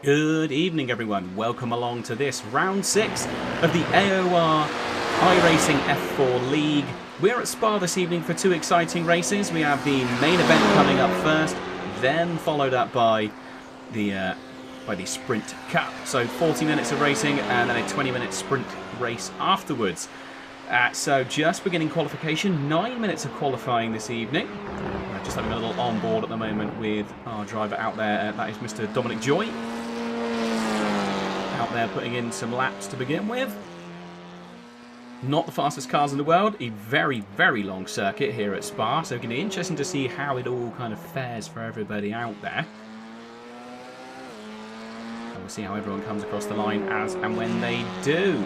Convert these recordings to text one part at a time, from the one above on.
Good evening, everyone. Welcome along to this round 6 of the AOR iRacing F4 League. We're at Spa this evening for two exciting races. We have the main event coming up first, then followed up by the Sprint Cup. So 40 minutes of racing and then a 20-minute sprint race afterwards. So just beginning qualification, 9 minutes of qualifying this evening. Just having a little on board at the moment with our driver out there. That is Mr. Dominic Joy. Out there putting in some laps to begin with. Not the fastest cars in the world. A very, very long circuit here at Spa. So it's going to be interesting to see how it all kind of fares for everybody out there. And we'll see how everyone comes across the line as and when they do.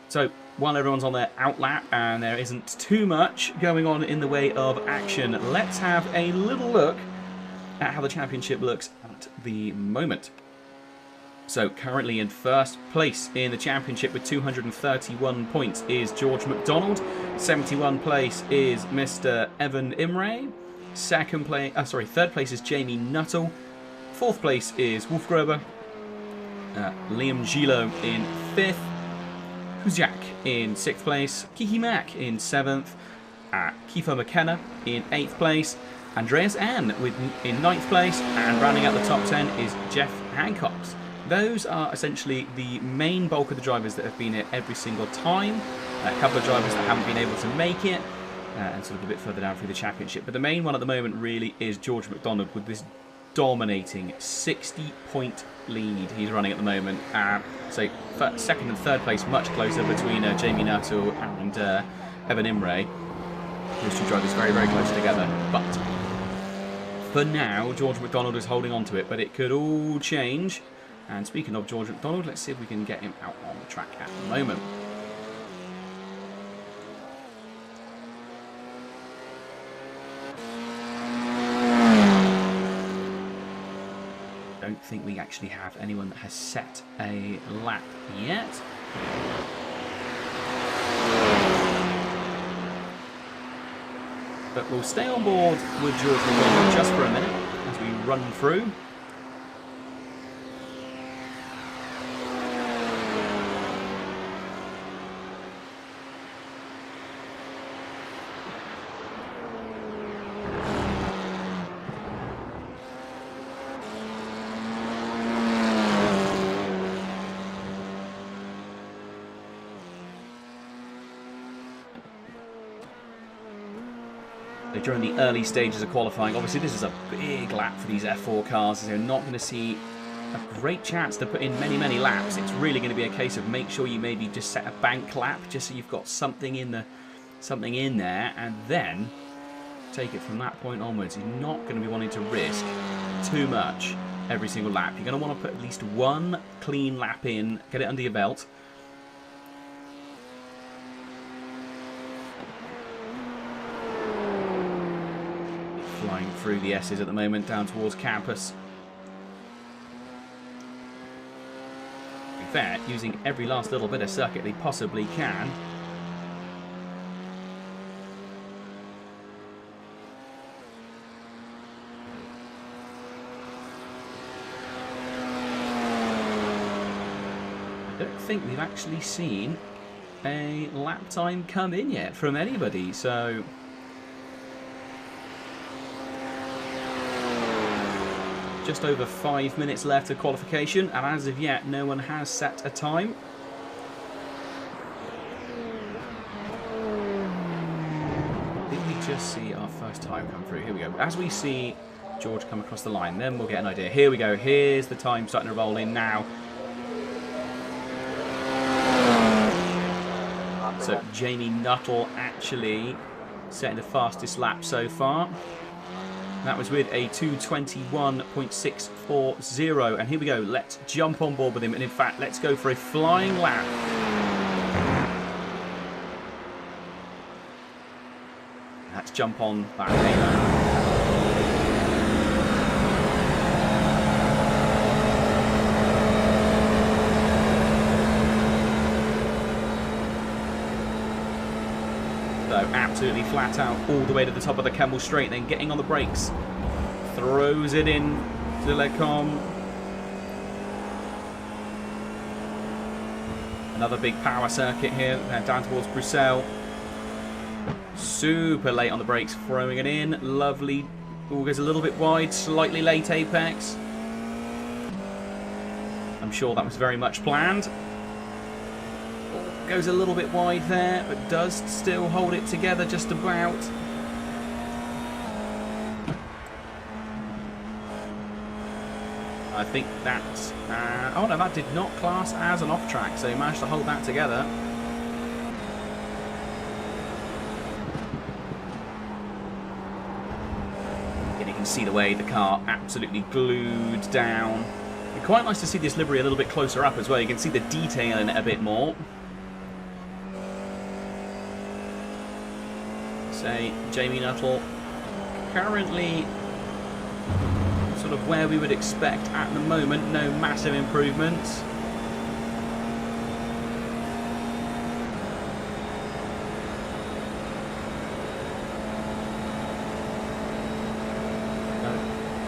So while everyone's on their outlap and there isn't too much going on in the way of action, let's have a little look at how the championship looks at the moment. So currently in first place in the championship with 231 points is George McDonald. 71 place is Mr. Evan Imre. Third place is Jamie Nuttall. Fourth place is Wolf Grober. Liam Gilo in fifth. Huzak in 6th place, Kiki Mack in 7th, Kiefer McKenna in 8th place, Andreas Ann in 9th place, and rounding out the top 10 is Jeff Hancox. Those are essentially the main bulk of the drivers that have been here every single time. A couple of drivers that haven't been able to make it, and sort of a bit further down through the championship. But the main one at the moment really is George McDonald with this dominating 60-point lead he's running at the moment. So second and third place much closer between Jamie Nuttall and Evan Imre. Those two drivers very, very close together. But for now, George McDonald is holding on to it, but it could all change. And speaking of George McDonald, let's see if we can get him out on the track at the moment. I don't think we actually have anyone that has set a lap yet. But we'll stay on board with George McDonald just for a minute as we run through. During the early stages of qualifying, obviously this is a big lap for these F4 cars, so you're not going to see a great chance to put in many laps. It's really going to be a case of make sure you maybe just set a bank lap just so you've got something in there, and then take it from that point onwards. You're not going to be wanting to risk too much every single lap. You're going to want to put at least one clean lap in, get it under your belt. Flying through the S's at the moment, down towards campus. To be fair, using every last little bit of circuit they possibly can. I don't think we've actually seen a lap time come in yet from anybody, so just over 5 minutes left of qualification, and as of yet, no one has set a time. Did we just see our first time come through? Here we go. As we see George come across the line, then we'll get an idea. Here we go. Here's the time starting to roll in now. So Jamie Nuttall actually setting the fastest lap so far. That was with a 2:21.640, and here we go. Let's jump on board with him, and in fact, let's go for a flying lap. Let's jump on that Halo. So absolutely flat out all the way to the top of the Kemmel Straight, then getting on the brakes throws it in to Lecom. Another big power circuit here, down towards Bruxelles. Super late on the brakes, throwing it in. Lovely. All goes a little bit wide, slightly late apex. I'm sure that was very much planned. Goes a little bit wide there, but does still hold it together just about. I think that... oh no, that did not class as an off-track, so he managed to hold that together. And you can see the way the car absolutely glued down. It's quite nice to see this livery a little bit closer up as well. You can see the detail in it a bit more. Say, Jamie Nuttall currently sort of where we would expect at the moment. No massive improvements.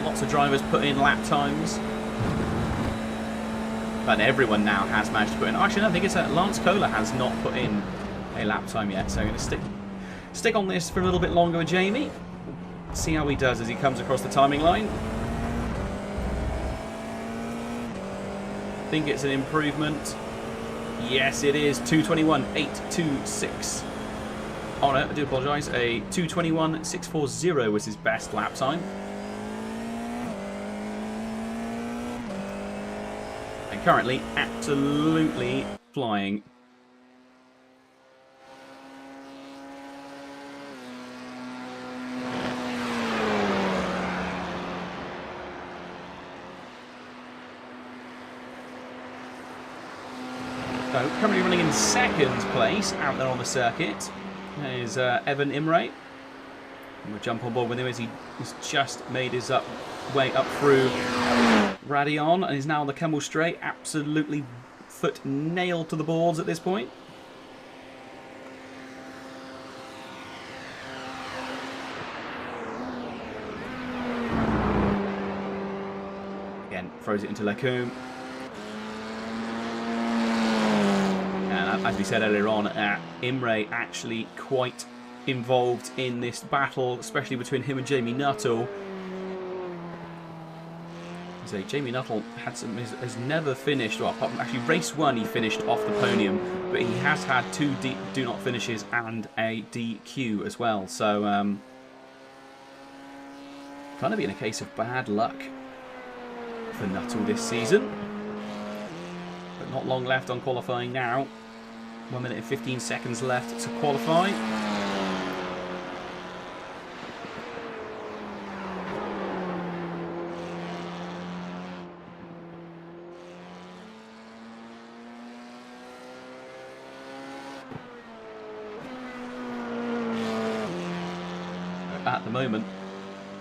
Lots of drivers put in lap times. But everyone now has managed to put in. Actually, no, I think it's Lance Kohler has not put in a lap time yet. So I'm going to stick on this for a little bit longer with Jamie. See how he does as he comes across the timing line. I think it's an improvement. Yes, it is. 2:21.826. Oh no, I do apologise. A 2:21.640 was his best lap time. And currently, absolutely flying. So, currently running in second place out there on the circuit is Evan Imre. We'll jump on board with him as he has just made his way up through Radion and is now on the Kemmel Straight. Absolutely foot nailed to the boards at this point. Again, throws it into Lacombe. As we said earlier on, Imre actually quite involved in this battle, especially between him and Jamie Nuttall. So Jamie Nuttall has never finished, well, actually race 1 he finished off the podium, but he has had 2 do not finishes and a DQ as well. So kind of been a case of bad luck for Nuttall this season. But not long left on qualifying now. 1 minute and 15 seconds left to qualify. At the moment,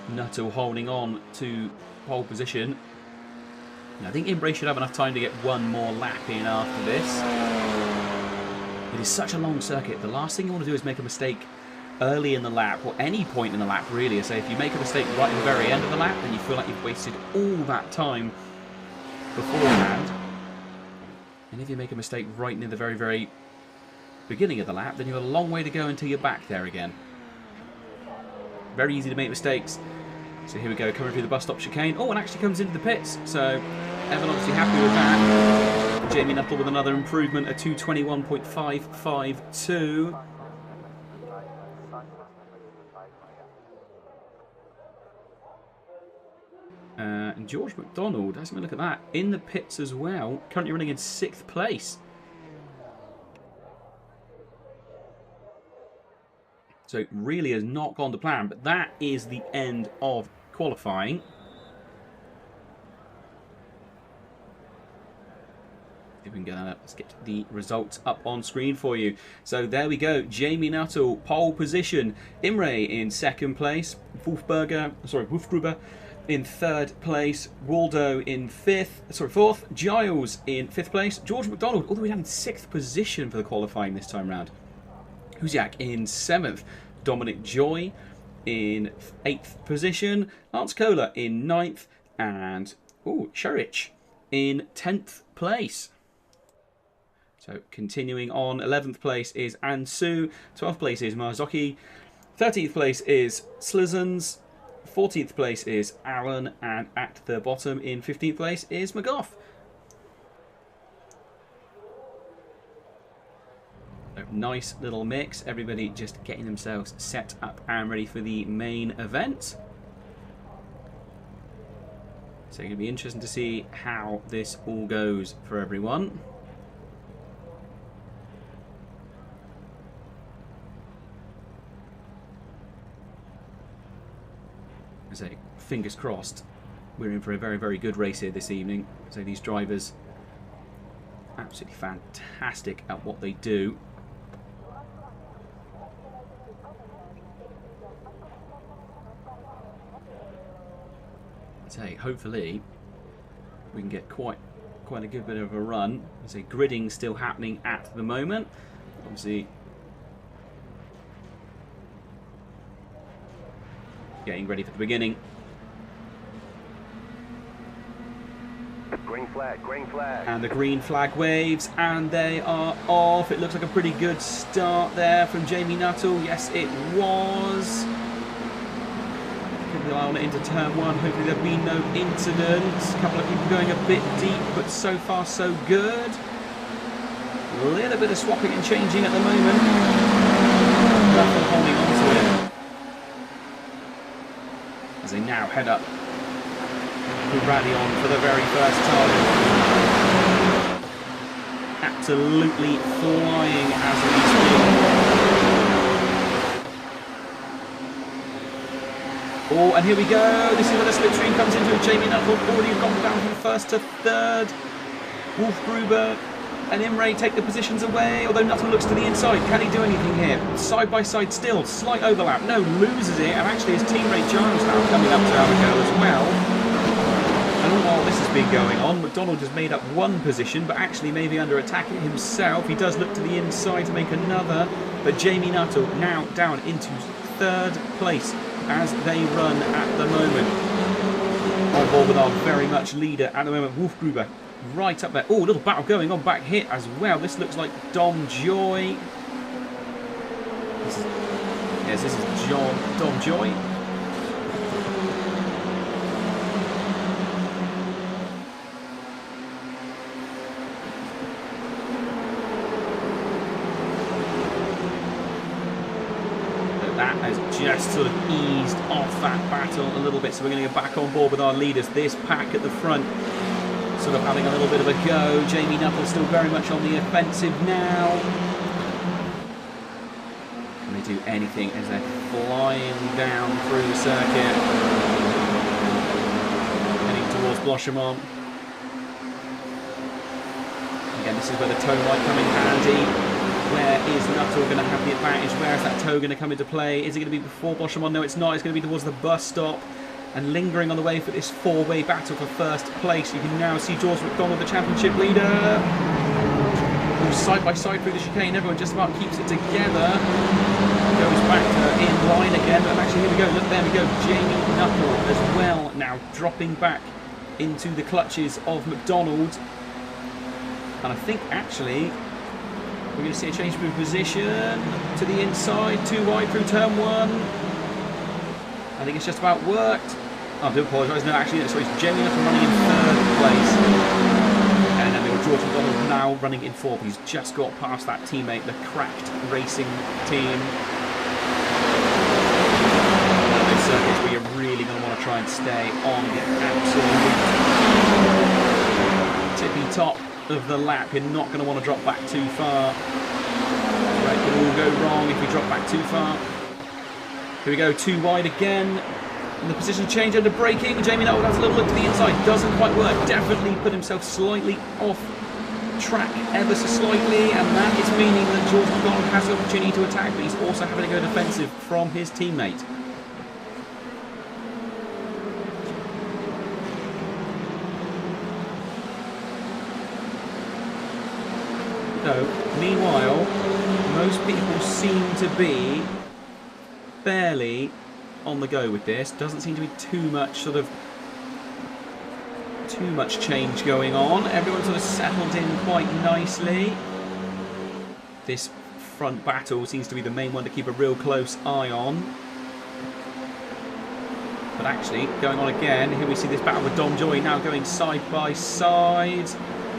Nuttall holding on to pole position. I think Imre should have enough time to get one more lap in after this. It is such a long circuit. The last thing you want to do is make a mistake early in the lap, or any point in the lap really. So if you make a mistake right at the very end of the lap, then you feel like you've wasted all that time beforehand. And if you make a mistake right near the very, very beginning of the lap, then you have a long way to go until you're back there again. Very easy to make mistakes. So here we go, coming through the bus stop chicane. Oh, and actually comes into the pits. So Evan obviously happy with that. Jamie Nuttall with another improvement, a 2:21.552. And George McDonald, let's have a look at that, in the pits as well, currently running in 6th place. So it really has not gone to plan, but that is the end of qualifying. If we can get that up, let's get the results up on screen for you. So there we go. Jamie Nuttall, pole position. Imre in 2nd place. Wolfgruber in 3rd place. Waldo in 4th. Giles in 5th place. George McDonald all the way down in 6th position for the qualifying this time round. Huziak in 7th. Dominic Joy in 8th position, Lance Kohler in 9th, and Sherich in 10th place. So continuing on, 11th place is Ansu, 12th place is Marzocchi, 13th place is Slizens, 14th place is Allen, and at the bottom in 15th place is McGough. So nice little mix, everybody just getting themselves set up and ready for the main event. So it's going to be interesting to see how this all goes for everyone. I say, fingers crossed, we're in for a very, very good race here this evening. So these drivers, absolutely fantastic at what they do. Say, hopefully we can get quite a good bit of a run. I say, gridding still happening at the moment. Obviously, getting ready for the beginning. Green flag, green flag. And the green flag waves, and they are off. It looks like a pretty good start there from Jamie Nuttall. Yes, it was. Keep the eye on it into turn 1. Hopefully there'll be no incidents. A couple of people going a bit deep, but so far so good. A little bit of swapping and changing at the moment. Russell holding on to it. As they now head up to rally on for the very first time. Absolutely flying as we speak. Oh, and here we go. This is where the slipstream comes into it. Jamie Nuttall already gone down from 1st to 3rd. Wolfgruber and Imre take the positions away, although Nuttall looks to the inside. Can he do anything here? Side by side still, slight overlap. No, loses it, and actually his teammate Giles now coming up to have a go as well. And all while this has been going on, McDonald has made up 1 position, but actually maybe under attack himself. He does look to the inside to make another, but Jamie Nuttall now down into 3rd place as they run at the moment. On board with our very much leader at the moment, Wolfgruber. Right up there. Oh, a little battle going on back here as well. This looks like Dom Joy. This is Dom Joy. So that has just sort of eased off that battle a little bit. So we're going to go back on board with our leaders. This pack at the front, sort of having a little bit of a go. Jamie Nuttall still very much on the offensive now. Can they do anything as they're flying down through the circuit? Heading towards Blochemont. Again, this is where the toe might come in handy. Where is Nuttall going to have the advantage? Where is that toe going to come into play? Is it going to be before Blochemont? No, it's not. It's going to be towards the bus stop. And lingering on the way for this 4-way battle for 1st place. You can now see George McDonald, the championship leader. Side by side through the chicane. Everyone just about keeps it together. Goes back in line again. But actually, here we go. Look, there we go. Jamie Nuttall as well. Now dropping back into the clutches of McDonald. And I think actually we're going to see a change of position to the inside. Too wide through turn 1. I think it's just about worked. Oh, I do apologise. No, actually, sorry, it's Jamie Nuttall running in 3rd place. And then we've got George McDonald now running in 4th. He's just got past that teammate, the cracked racing team. One of those circuits where you're really going to want to try and stay on the absolute tippy top of the lap. You're not going to want to drop back too far. Right, it will go wrong if you drop back too far. Here we go, too wide again. And the position change under braking. Jamie Nuttall has a little look to the inside. Doesn't quite work. Definitely put himself slightly off track ever so slightly. And that is meaning that George McDonald has the opportunity to attack, but he's also having to go defensive from his teammate. So, meanwhile, most people seem to be fairly on the go with this. Doesn't seem to be too much change going on. Everyone's sort of settled in quite nicely. This front battle seems to be the main one to keep a real close eye on. But actually, going on again, here we see this battle with Dom Joy now going side by side.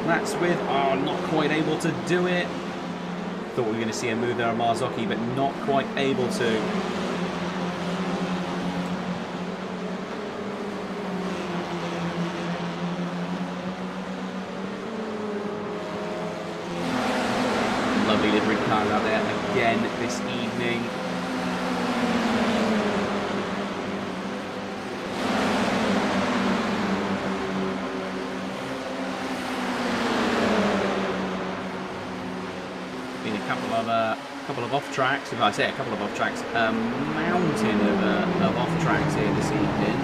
That's with, not quite able to do it. Thought we were going to see a move there on Marzocchi, but not quite able to. Lovely livery car out there again this evening. Couple of off tracks. If I say a couple of off tracks, a mountain of off tracks here this evening.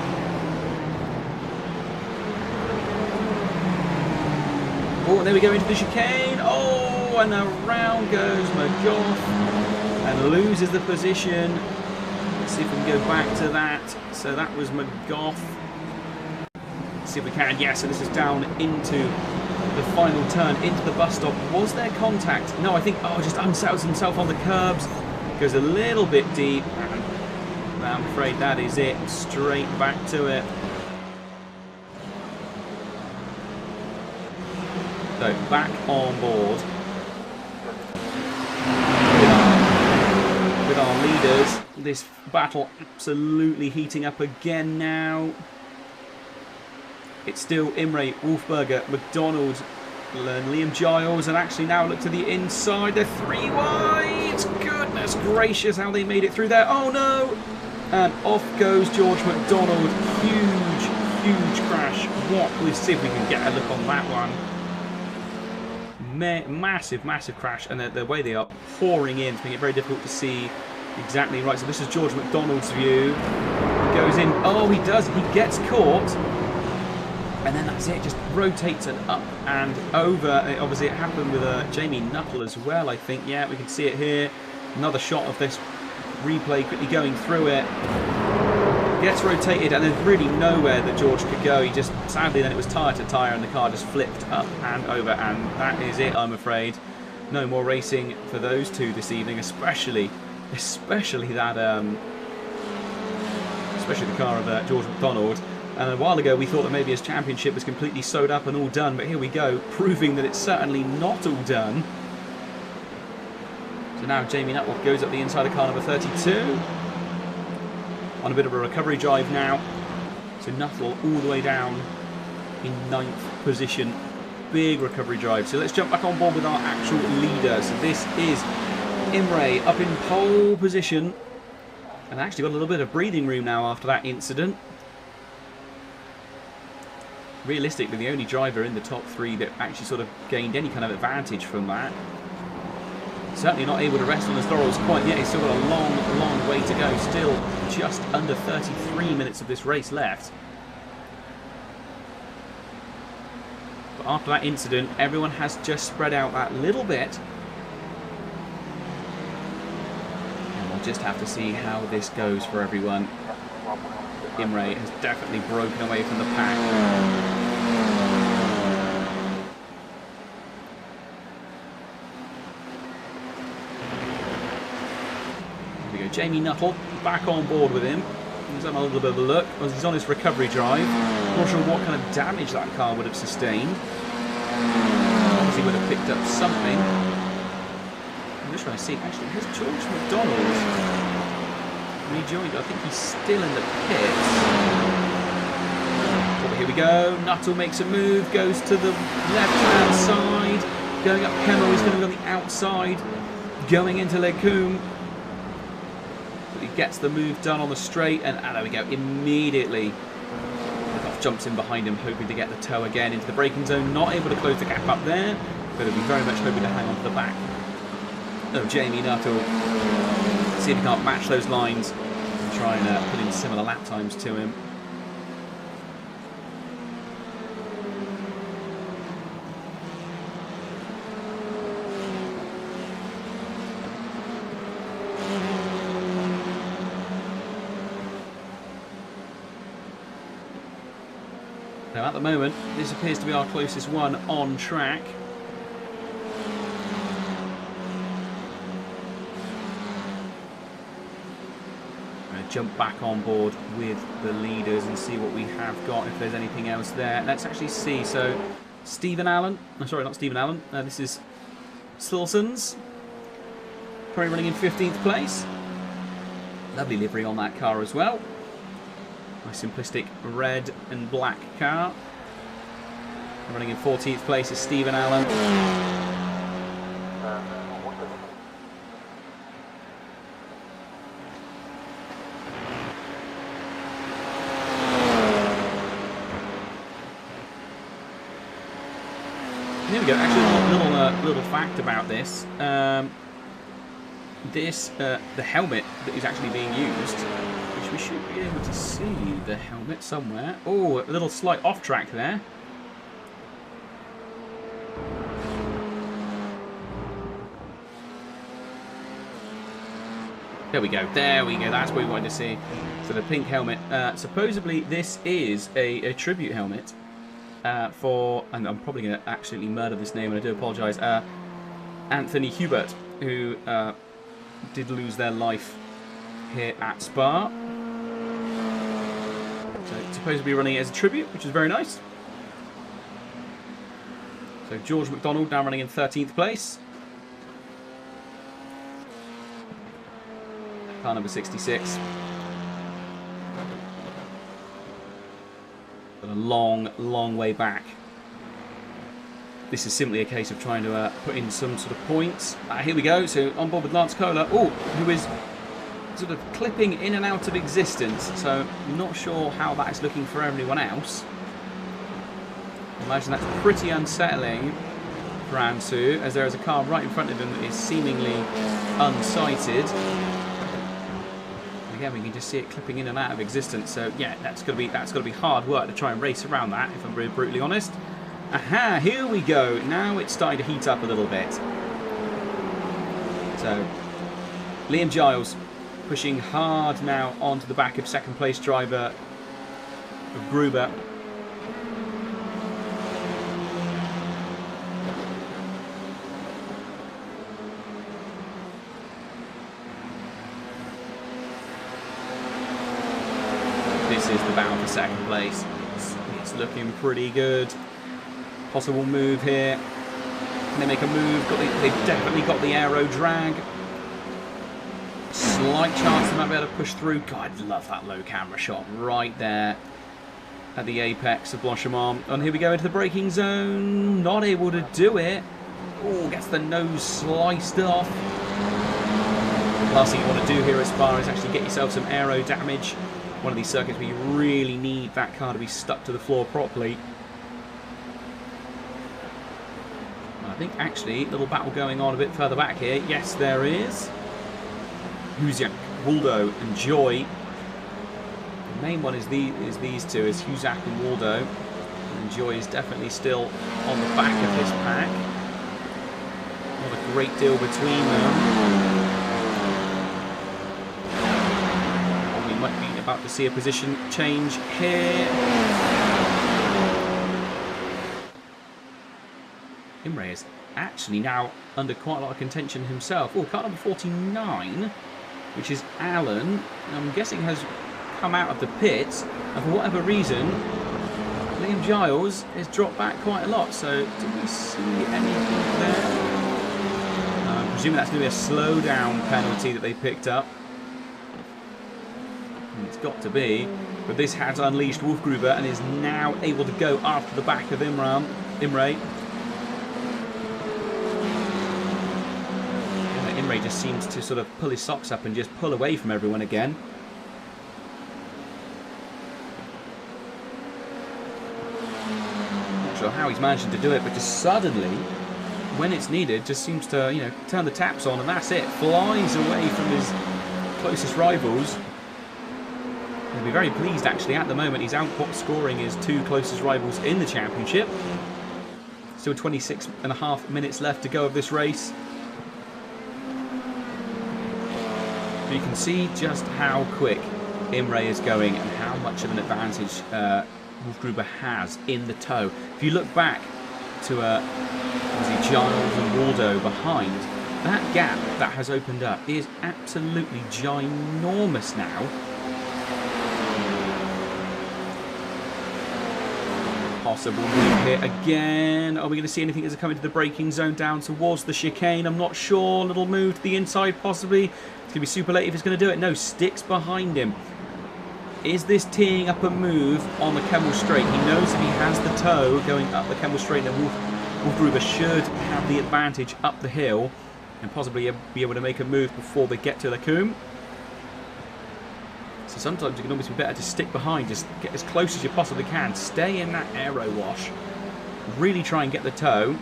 Oh, and there we go into the chicane. Oh, and around goes McGough and loses the position. Let's see if we can go back to that. So that was McGough. Let's see if we can. Yeah, so this is down into the final turn into the bus stop. Was there contact? No, I think, just unsettles himself on the curbs. Goes a little bit deep. And I'm afraid that is it. Straight back to it. So, back on board. With our leaders. This battle absolutely heating up again now. It's still Imre, Wolfberger, McDonald, and Liam Giles, and actually now look to the inside. They're 3 wide. Goodness gracious, how they made it through there. Oh no! And off goes George McDonald. Huge crash. Let's see if we can get a look on that one. Massive crash, and the way they are pouring in, it's making it very difficult to see exactly right. So this is George McDonald's view. Goes in. Oh, he does. He gets caught. And then that's it, just rotates it up and over. Obviously it happened with Jamie Nuttall as well, I think. Yeah, we can see it here. Another shot of this replay quickly going through it. Gets rotated and there's really nowhere that George could go. He just, sadly then it was tyre to tyre and the car just flipped up and over, and that is it, I'm afraid. No more racing for those two this evening, especially that, especially the car of George McDonald. And a while ago we thought that maybe his championship was completely sewed up and all done, but here we go, proving that it's certainly not all done. So now Jamie Nuttall goes up the inside of car number 32. On a bit of a recovery drive now. So Nuttall all the way down in 9th position. Big recovery drive. So let's jump back on board with our actual leader. So this is Imre up in pole position. And actually got a little bit of breathing room now after that incident. Realistically, the only driver in the top 3 that actually sort of gained any kind of advantage from that. Certainly not able to rest on his laurels quite yet. He's still got a long way to go. Still just under 33 minutes of this race left. But after that incident, everyone has just spread out that little bit. And we'll just have to see how this goes for everyone. Imre has definitely broken away from the pack. Jamie Nuttall back on board with him. He's having a little bit of a look. He's on his recovery drive. Not sure what kind of damage that car would have sustained. Obviously would have picked up something. I'm just trying to see. Actually, has George McDonald rejoined? I think he's still in the pits. Oh, here we go. Nuttall makes a move. Goes to the left-hand side. Going up Kemmel. He's going to be on the outside. Going into Lecombe. He gets the move done on the straight, and there we go, immediately. Jumps in behind him, hoping to get the toe again into the braking zone. Not able to close the gap up there, but he'll be very much hoping to hang on to the back of Jamie Nuttall. See if he can't match those lines and try and put in similar lap times to him. Now at the moment, this appears to be our closest one on track. I'm going to jump back on board with the leaders and see what we have got, if there's anything else there. Let's actually see. So, Stephen Allen. No, sorry, not Stephen Allen. This is Silson's. Currently running in 15th place. Lovely livery on that car as well. Nice simplistic red and black car. Running in 14th place is Stephen Allen. There we go. Actually, a little fact about this. The helmet that is actually being used, which we should be able to see the helmet somewhere. Oh, a little slight off track there. There we go, that's what we wanted to see. So the pink helmet, supposedly this is a tribute helmet for, and I'm probably going to absolutely murder this name, and I do apologise, Anthony Hubert, who did lose their life here at Spa. So it's supposed to be running it as a tribute, which is very nice. So George McDonald now running in 13th place. Car number 66. But a long, long way back. This is simply a case of trying to put in some sort of points. Here we go. So on board with Lance Kohler, who is sort of clipping in and out of existence. So I'm not sure how that is looking for everyone else. I imagine that's pretty unsettling for Ansu, as there is a car right in front of him that is seemingly unsighted. Again, we can just see it clipping in and out of existence. So yeah, that's got to be hard work to try and race around that, if I'm really brutally honest. Aha, here we go. Now it's starting to heat up a little bit. So, Liam Giles pushing hard now onto the back of second place driver of Gruber. This is the battle for second place. It's looking pretty good. Possible move here. Can they make a move? They've definitely got the aero drag. Slight chance they might be able to push through. God, I love that low camera shot right there at the apex of Blanchimont. And here we go into the braking zone. Not able to do it. Oh, gets the nose sliced off. Last thing you want to do here as far as actually get yourself some aero damage. One of these circuits where you really need that car to be stuck to the floor properly. I think actually a little battle going on a bit further back here. Yes, there is. Huziak, Waldo and Joy. The main one is these two, is Huziak and Waldo. And Joy is definitely still on the back of this pack. Not a great deal between them. And we might be about to see a position change here. Imre is actually now under quite a lot of contention himself. Oh, car number 49, which is Alan, I'm guessing has come out of the pits, and for whatever reason, Liam Giles has dropped back quite a lot. So, did we see anything there? I'm presuming that's going to be a slow down penalty that they picked up. And it's got to be, but this has unleashed Wolfgruber and is now able to go after the back of Imre. Imre just seems to sort of pull his socks up and just pull away from everyone again. Not sure how he's managing to do it, but just suddenly, when it's needed, just seems to, you know, turn the taps on and that's it. Flies away from his closest rivals. He'll be very pleased actually. At the moment, he's outscoring his two closest rivals in the championship. Still 26.5 minutes left to go of this race. You can see just how quick Imre is going and how much of an advantage Wolfgruber has in the tow. If you look back to Giles and Waldo behind, that gap that has opened up is absolutely ginormous now. Possible move here again. Are we going to see anything as it comes into the braking zone down towards the chicane? I'm not sure. Little move to the inside possibly. It's going to be super late if it's going to do it. No, sticks behind him. Is this teeing up a move on the Kemmel Straight? He knows if he has the tow going up the Kemmel Straight, then Wolfgruber should have the advantage up the hill and possibly be able to make a move before they get to the Coombe. So sometimes it can almost be better to stick behind, just get as close as you possibly can, stay in that aero wash, really try and get the tow.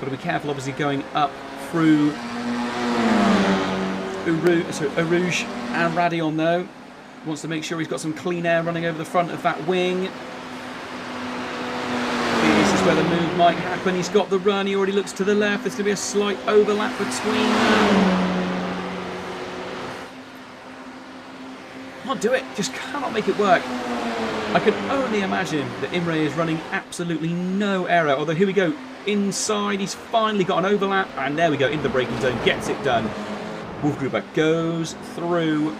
Got to be careful obviously going up through Arouge and Radion though. Wants to make sure he's got some clean air running over the front of that wing. This is where the move might happen. He's got the run, he already looks to the left. There's going to be a slight overlap between them. Can't do it, just cannot make it work. I can only imagine that Imre is running absolutely no error. Although here we go, inside, he's finally got an overlap. And there we go, into the braking zone, gets it done. Wolfgruber goes through.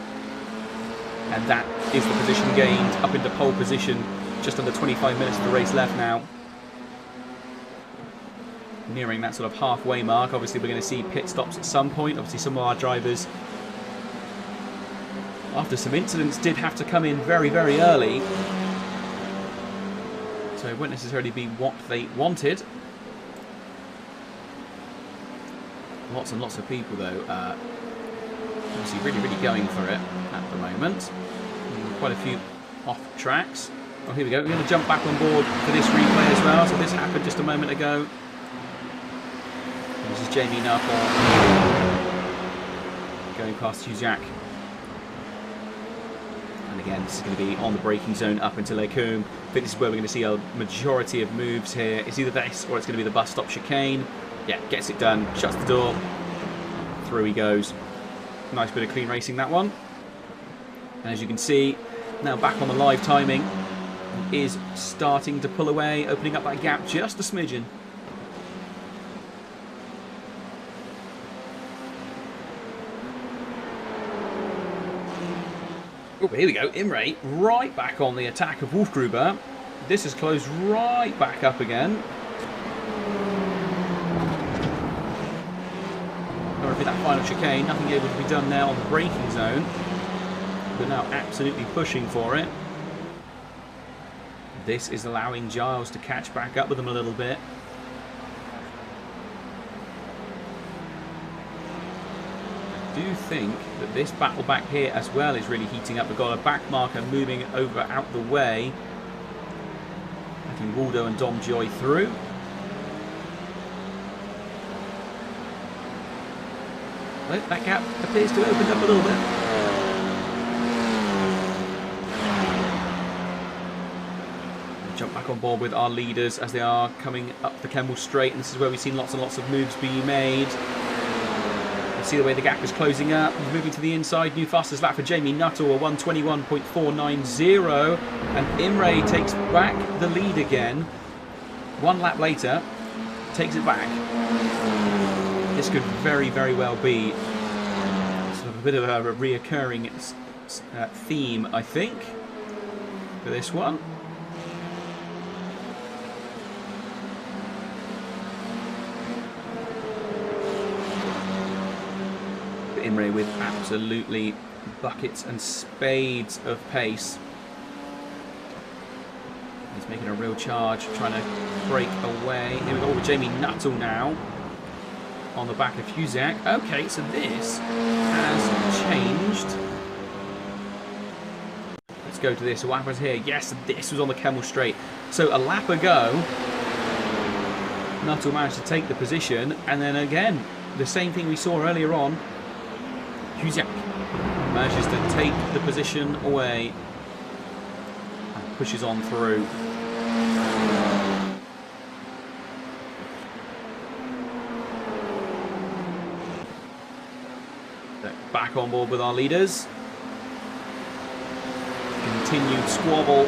And that is the position gained up into pole position. Just under 25 minutes of the race left now. Nearing that sort of halfway mark. Obviously we're going to see pit stops at some point. Obviously some of our drivers, after some incidents, did have to come in very, very early. So it won't necessarily be what they wanted. Lots and lots of people though, obviously really, really going for it at the moment. Quite a few off tracks. Oh, here we go. We're going to jump back on board for this replay as well. So this happened just a moment ago. This is Jamie Nuttall going past Huzak. And again, this is going to be on the braking zone up until Coombe. I think this is where we're going to see a majority of moves here. It's either this or it's going to be the bus stop chicane. Yeah, gets it done, shuts the door, through he goes. Nice bit of clean racing, that one. And as you can see, now back on the live timing, is starting to pull away, opening up that gap just a smidgen. Oh, here we go, Imre right back on the attack of Wolfgruber. This is closed right back up again. That final chicane, nothing able to be done now on the braking zone. They're now absolutely pushing for it. This is allowing Giles to catch back up with them a little bit. I do think that this battle back here as well is really heating up. We've got a back marker moving over out the way, letting Waldo and Dom Joy through. That gap appears to have opened up a little bit. We'll jump back on board with our leaders as they are coming up the Kemmel Straight, and this is where we've seen lots and lots of moves being made. You see the way the gap is closing up. He's moving to the inside. New fastest lap for Jamie Nuttall, a 1:21.490, and Imre takes back the lead again. One lap later, takes it back. This could very, very well be sort of a bit of a reoccurring theme, I think, for this one. Imre with absolutely buckets and spades of pace. He's making a real charge, trying to break away. Here we go with Jamie Nuttall now on the back of Huzak. Okay, so this has changed. Let's go to this. So what happens here? Yes, this was on the Kemmel Straight. So a lap ago, Nuttall managed to take the position, and then again, the same thing we saw earlier on. Huzak manages to take the position away and pushes on through. Back on board with our leaders. Continued squabble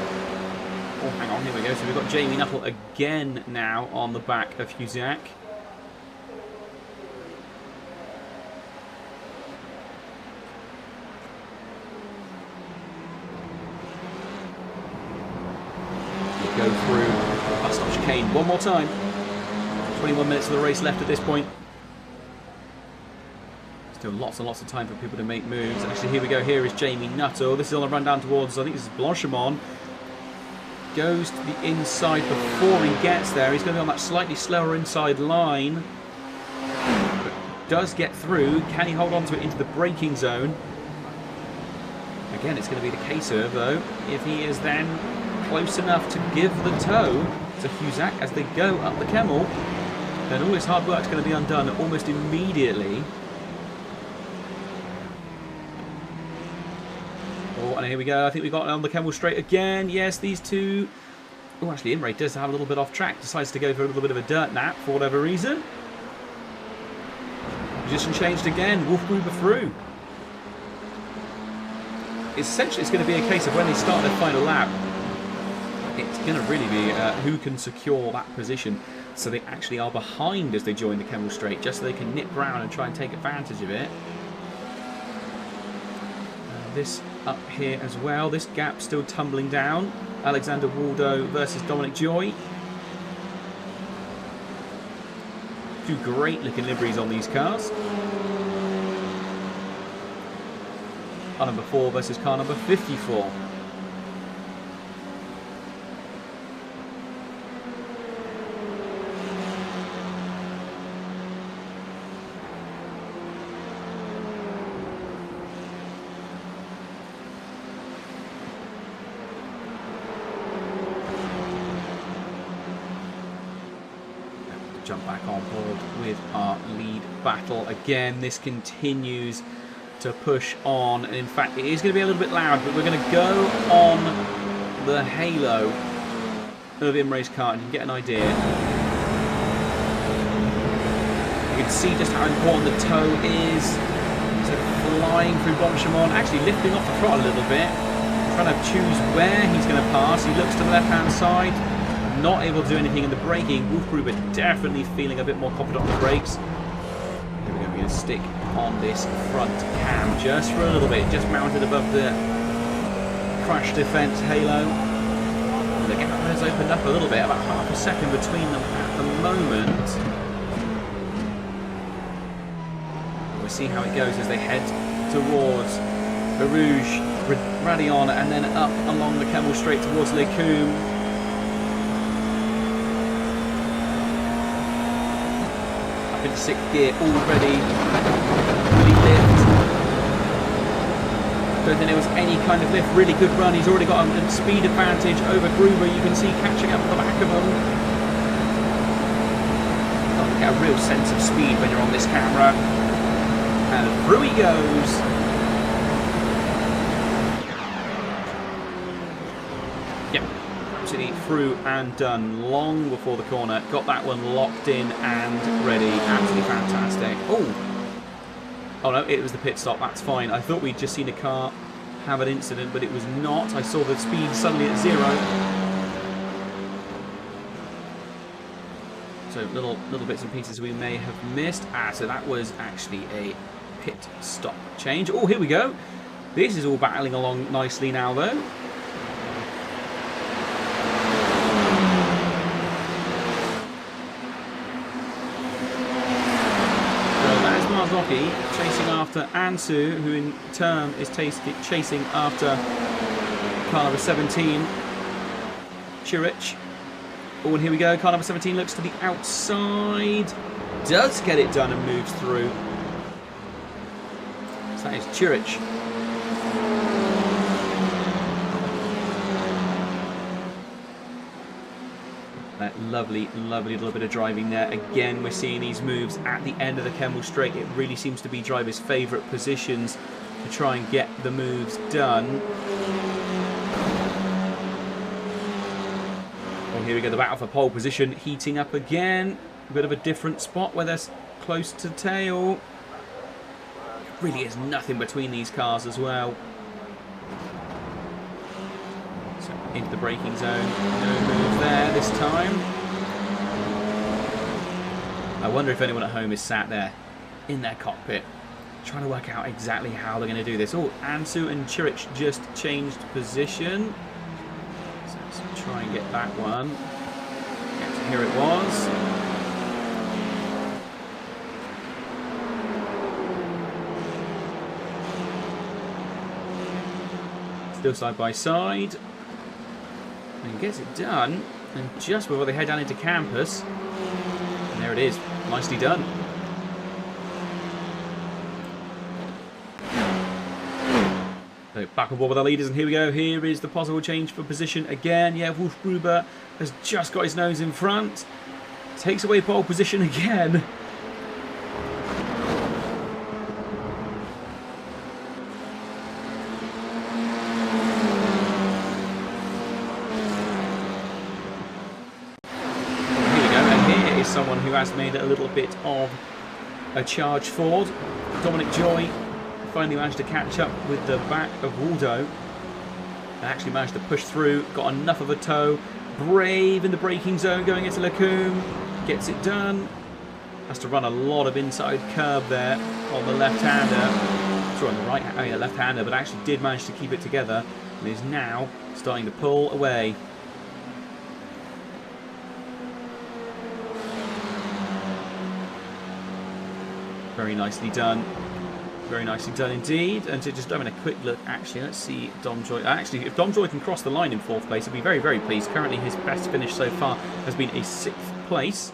Oh, hang on, here we go. So we've got Jamie Nuttall again now on the back of Husak. Go through bus stop chicane one more time. 21 minutes of the race left at this point. Still lots and lots of time for people to make moves. Actually, here we go. Here is Jamie Nuttall. This is on the run down towards, I think this is Blanchimont. Goes to the inside before he gets there. He's going to be on that slightly slower inside line. But does get through. Can he hold on to it into the braking zone? Again, it's going to be the case of, though, if he is then close enough to give the tow to Husak as they go up the Kemmel, then all his hard work is going to be undone almost immediately. Oh, and here we go. I think we got on the Kemmel straight again. Yes, these two. Oh, actually, Imre does have a little bit off track. Decides to go for a little bit of a dirt nap for whatever reason. Position changed again. Wolfgruber through. Essentially, it's going to be a case of when they start their final lap, it's going to really be who can secure that position so they actually are behind as they join the Kemmel straight, just so they can nip round and try and take advantage of it. This up here as well, this gap still tumbling down. Alexander Waldo versus Dominic Joy. Two great looking liveries on these cars. Car number 4 versus car number 54. Jump back on board with our lead battle again. This continues to push on, and in fact it is going to be a little bit loud, but we're going to go on the halo of Imre's car and you can get an idea. You can see just how important the tow is. So flying through Blanchimont, actually lifting off the throttle a little bit, trying to choose where he's going to pass. He looks to the left hand side, not able to do anything in the braking. Wolfgruber definitely feeling a bit more confident on the brakes. Here we go, we're going to stick on this front cam just for a little bit, just mounted above the crash defense halo. And the gap has opened up a little bit, about half a second between them at the moment. We'll see how it goes as they head towards Barouge, Radion, and then up along the Kemmel straight towards Les Combes. Up into 6th gear already. Lift. Don't think there was any kind of lift. Really good run. He's already got a speed advantage over Gruber. You can see catching up at the back of him. You get a real sense of speed when you're on this camera. And through he goes. Yep, absolutely through and done long before the corner. Got that one locked in and ready. Absolutely fantastic. Oh no, it was the pit stop. That's fine. I thought we'd just seen a car have an incident, but it was not. I saw the speed suddenly at 0. So little bits and pieces we may have missed. So that was actually a pit stop change. Oh, here we go. This is all battling along nicely now, though. So that is Marzocchi chasing after Ansu, who in turn is chasing after car number 17, Chirich. Oh, and here we go. Car number 17 looks to the outside. Does get it done and moves through. So that is Chirich. That lovely, lovely little bit of driving there. Again, we're seeing these moves at the end of the Kemmel straight. It really seems to be drivers' favourite positions to try and get the moves done. Here we go, the battle for pole position heating up again. A bit of a different spot where they're close to tail. Really is nothing between these cars as well. So into the braking zone. No move there this time. I wonder if anyone at home is sat there in their cockpit trying to work out exactly how they're going to do this. Oh, Ansu and Chirich just changed position. So let's try and get that one. Yes, here it was. Still side by side. And gets it done. And just before they head down into campus. And there it is. Nicely done. So back on board with our leaders, and here we go. Here is the possible change for position again. Yeah, Wolfgruber has just got his nose in front. Takes away pole position again. Someone who has made a little bit of a charge forward. Dominic Joy finally managed to catch up with the back of Waldo. They actually managed to push through, got enough of a tow. Brave in the braking zone going into Lacombe. Gets it done. Has to run a lot of inside curb there on the left-hander. Sorry, on the right, left-hander, but actually did manage to keep it together and is now starting to pull away. Very nicely done. Very nicely done indeed. And to just having a quick look, actually, let's see Dom Joy. Actually, if Dom Joy can cross the line in 4th place, I'd be very, very pleased. Currently, his best finish so far has been a 6th place.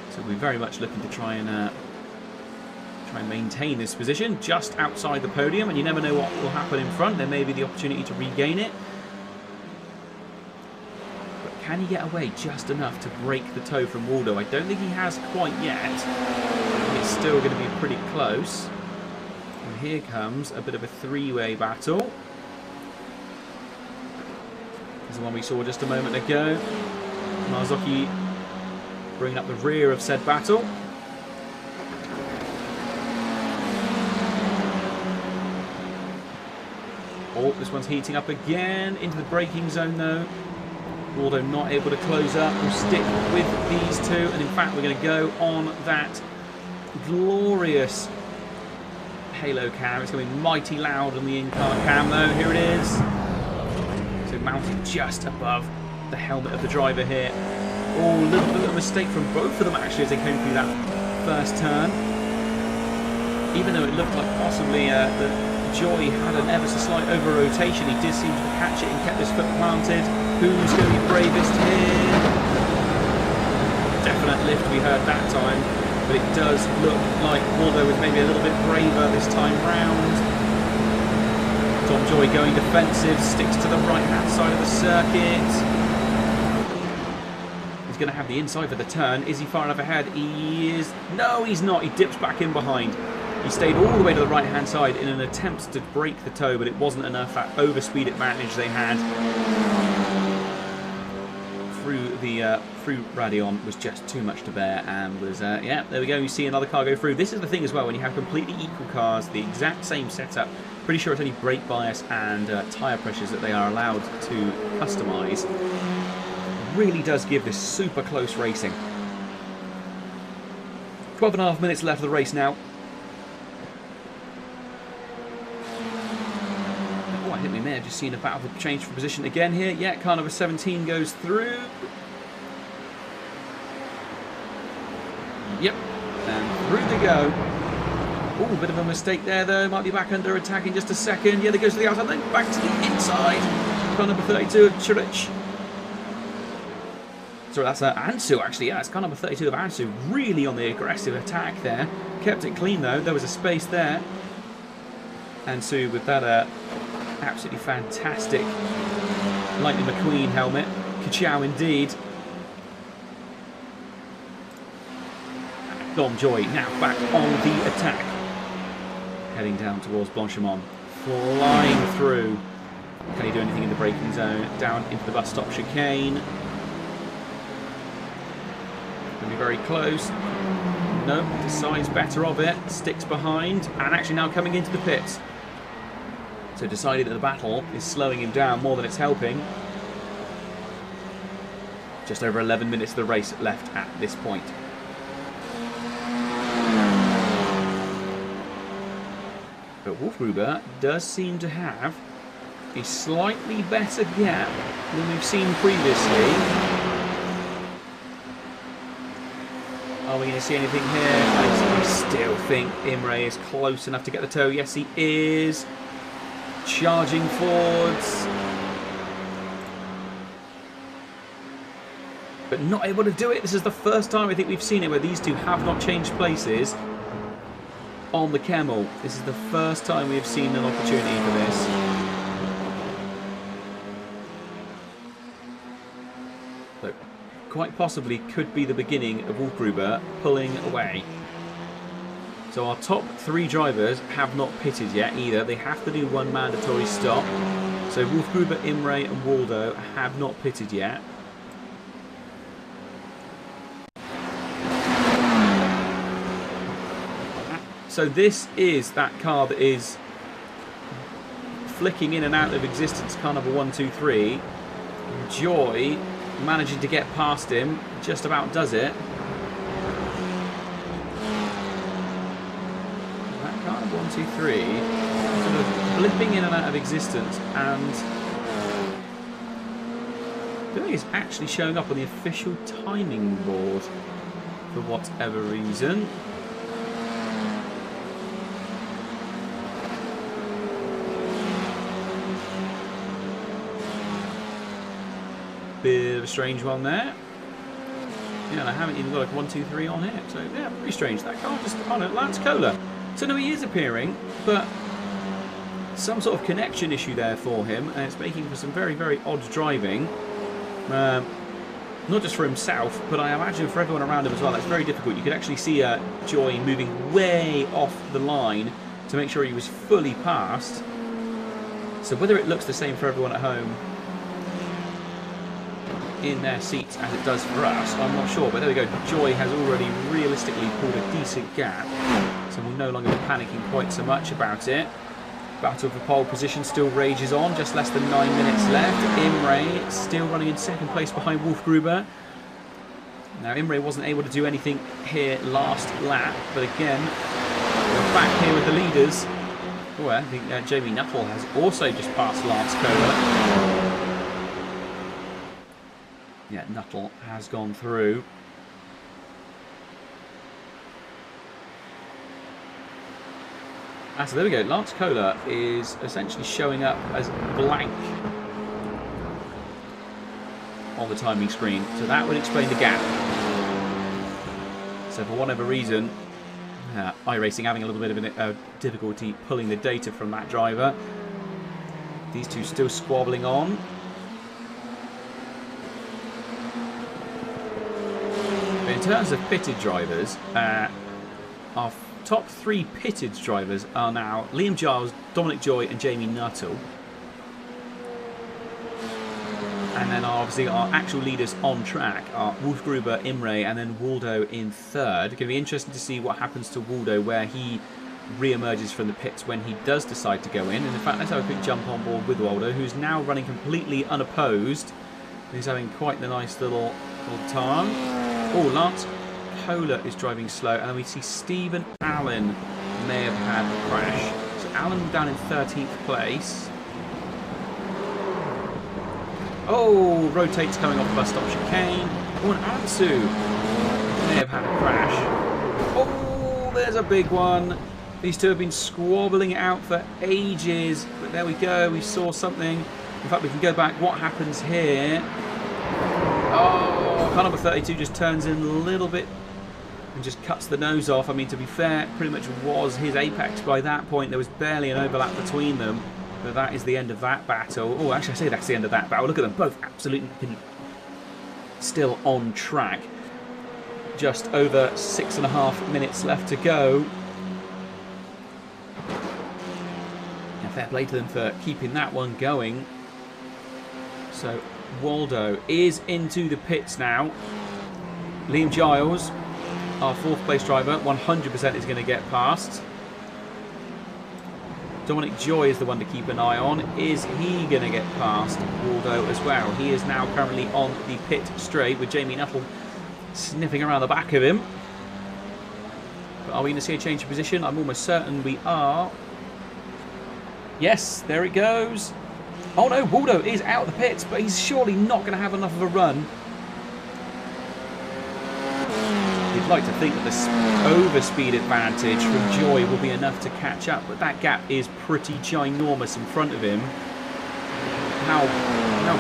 So we're very much looking to try and maintain this position just outside the podium. And you never know what will happen in front. There may be the opportunity to regain it. Can he get away just enough to break the toe from Waldo? I don't think he has quite yet. It's still going to be pretty close. And here comes a bit of a three-way battle. This is the one we saw just a moment ago. Marzocchi bringing up the rear of said battle. Oh, this one's heating up again. Into the braking zone though. Waldo not able to close up. We'll stick with these two, and in fact we're going to go on that glorious halo cam. It's going to be mighty loud on the in-car cam though. Here it is. So mounted just above the helmet of the driver here. Oh, a little bit of a mistake from both of them actually as they came through that first turn. Even though it looked like possibly the Joy had an ever so slight over rotation, he did seem to catch it and kept his foot planted. Who's going to be bravest here? Definite lift we heard that time, but it does look like Waldo was maybe a little bit braver this time round. Dom Joy going defensive, sticks to the right hand side of the circuit. He's going to have the inside for the turn. Is he far enough ahead? He is. No, he's not. He dips back in behind. He stayed all the way to the right-hand side in an attempt to break the toe, but it wasn't enough. That overspeed advantage they had through Radion was just too much to bear, and was yeah, there we go. You see another car go through. This is the thing as well, when you have completely equal cars, the exact same setup. Pretty sure it's only brake bias and tyre pressures that they are allowed to customise. Really does give this super close racing. 12.5 minutes left of the race now. I think we may have just seen a battle for change for position again here. Yeah, car number 17 goes through. Yep, and through they go. Oh, a bit of a mistake there though. Might be back under attack in just a second. Yeah, they goes to the outside, then back to the inside. Car number 32 of Chirich. Sorry, that's Ansu actually. Yeah, it's car number 32 of Ansu. Really on the aggressive attack there. Kept it clean though. There was a space there. Ansu with that absolutely fantastic Lightning McQueen helmet. Ka-chow indeed. Dom Joy now back on the attack. Heading down towards Blanchimont. Flying through. Can he do anything in the braking zone? Down into the bus stop chicane. Going to be very close. No, decides better of it. Sticks behind. And actually now coming into the pits. So decided that the battle is slowing him down more than it's helping. Just over 11 minutes of the race left at this point. But Wolfgruber does seem to have a slightly better gap than we've seen previously. Are we going to see anything here? I still think Imre is close enough to get the toe. Yes, he is. Charging forwards. But not able to do it. This is the first time I think we've seen it where these two have not changed places on the Camel. This is the first time we've seen an opportunity for this. So, quite possibly could be the beginning of Wolfgruber pulling away. So our top 3 drivers have not pitted yet either. They have to do one mandatory stop. So Wolfgruber, Imre and Waldo have not pitted yet. So this is that car that is flicking in and out of existence, car number 1, 2, 3. Joy managing to get past him, just about does it. That car number 1, 2, 3 sort of blipping in and out of existence, and I don't think it's actually showing up on the official timing board for whatever reason. Bit of a strange one there. Yeah, and I haven't even got like 1, 2, 3 on it. So yeah, pretty strange. That car just on it. Lance Kohler. So no, he is appearing, but some sort of connection issue there for him, and it's making for some very, very odd driving. Not just for himself, but I imagine for everyone around him as well. It's very difficult. You could actually see Joy moving way off the line to make sure he was fully passed. So whether it looks the same for everyone at home in their seats as it does for us, I'm not sure, but there we go. Joy has already realistically pulled a decent gap, so we'll no longer be panicking quite so much about it. Battle for pole position still rages on, just less than 9 minutes left. Imre still running in second place behind Wolfgruber. Now Imre wasn't able to do anything here last lap, but again we're back here with the leaders. Oh, I think Jamie Nuttall has also just passed Lance Kohler. Yeah, Nuttall has gone through. So there we go. Lance Kohler is essentially showing up as blank on the timing screen. So that would explain the gap. So for whatever reason, iRacing having a little bit of difficulty pulling the data from that driver. These two still squabbling on. In terms of pitted drivers, our top 3 pitted drivers are now Liam Giles, Dominic Joy and Jamie Nuttall. And then obviously our actual leaders on track are Wolfgruber, Imre and then Waldo in 3rd. It's going to be interesting to see what happens to Waldo, where he re-emerges from the pits when he does decide to go in. And in fact, let's have a quick jump on board with Waldo, who's now running completely unopposed. He's having quite the nice little time. Oh, Lance Kohler is driving slow, and then we see Stephen Allen may have had a crash. So Allen down in 13th place. Oh, rotates coming off bus stop chicane. Oh, and Ansu may have had a crash. Oh, there's a big one. These two have been squabbling it out for ages, but there we go. We saw something. In fact, we can go back. What happens here? Oh, car number 32 just turns in a little bit and just cuts the nose off. I mean, to be fair, pretty much was his apex by that point. There was barely an overlap between them. But that is the end of that battle. Oh, actually, I say that's the end of that battle. Look at them, both absolutely still on track. Just over 6.5 minutes left to go. And fair play to them for keeping that one going. So Waldo is into the pits now. Liam Giles, our 4th place driver, 100% is going to get past. Dominic Joy is the one to keep an eye on. Is he going to get past Waldo as well? He is now currently on the pit straight with Jamie Nuttall sniffing around the back of him. But are we going to see a change of position? I'm almost certain we are. Yes, there it goes. Oh no, Waldo is out of the pits, but he's surely not going to have enough of a run. You'd like to think that this overspeed advantage from Joy will be enough to catch up, but that gap is pretty ginormous in front of him. How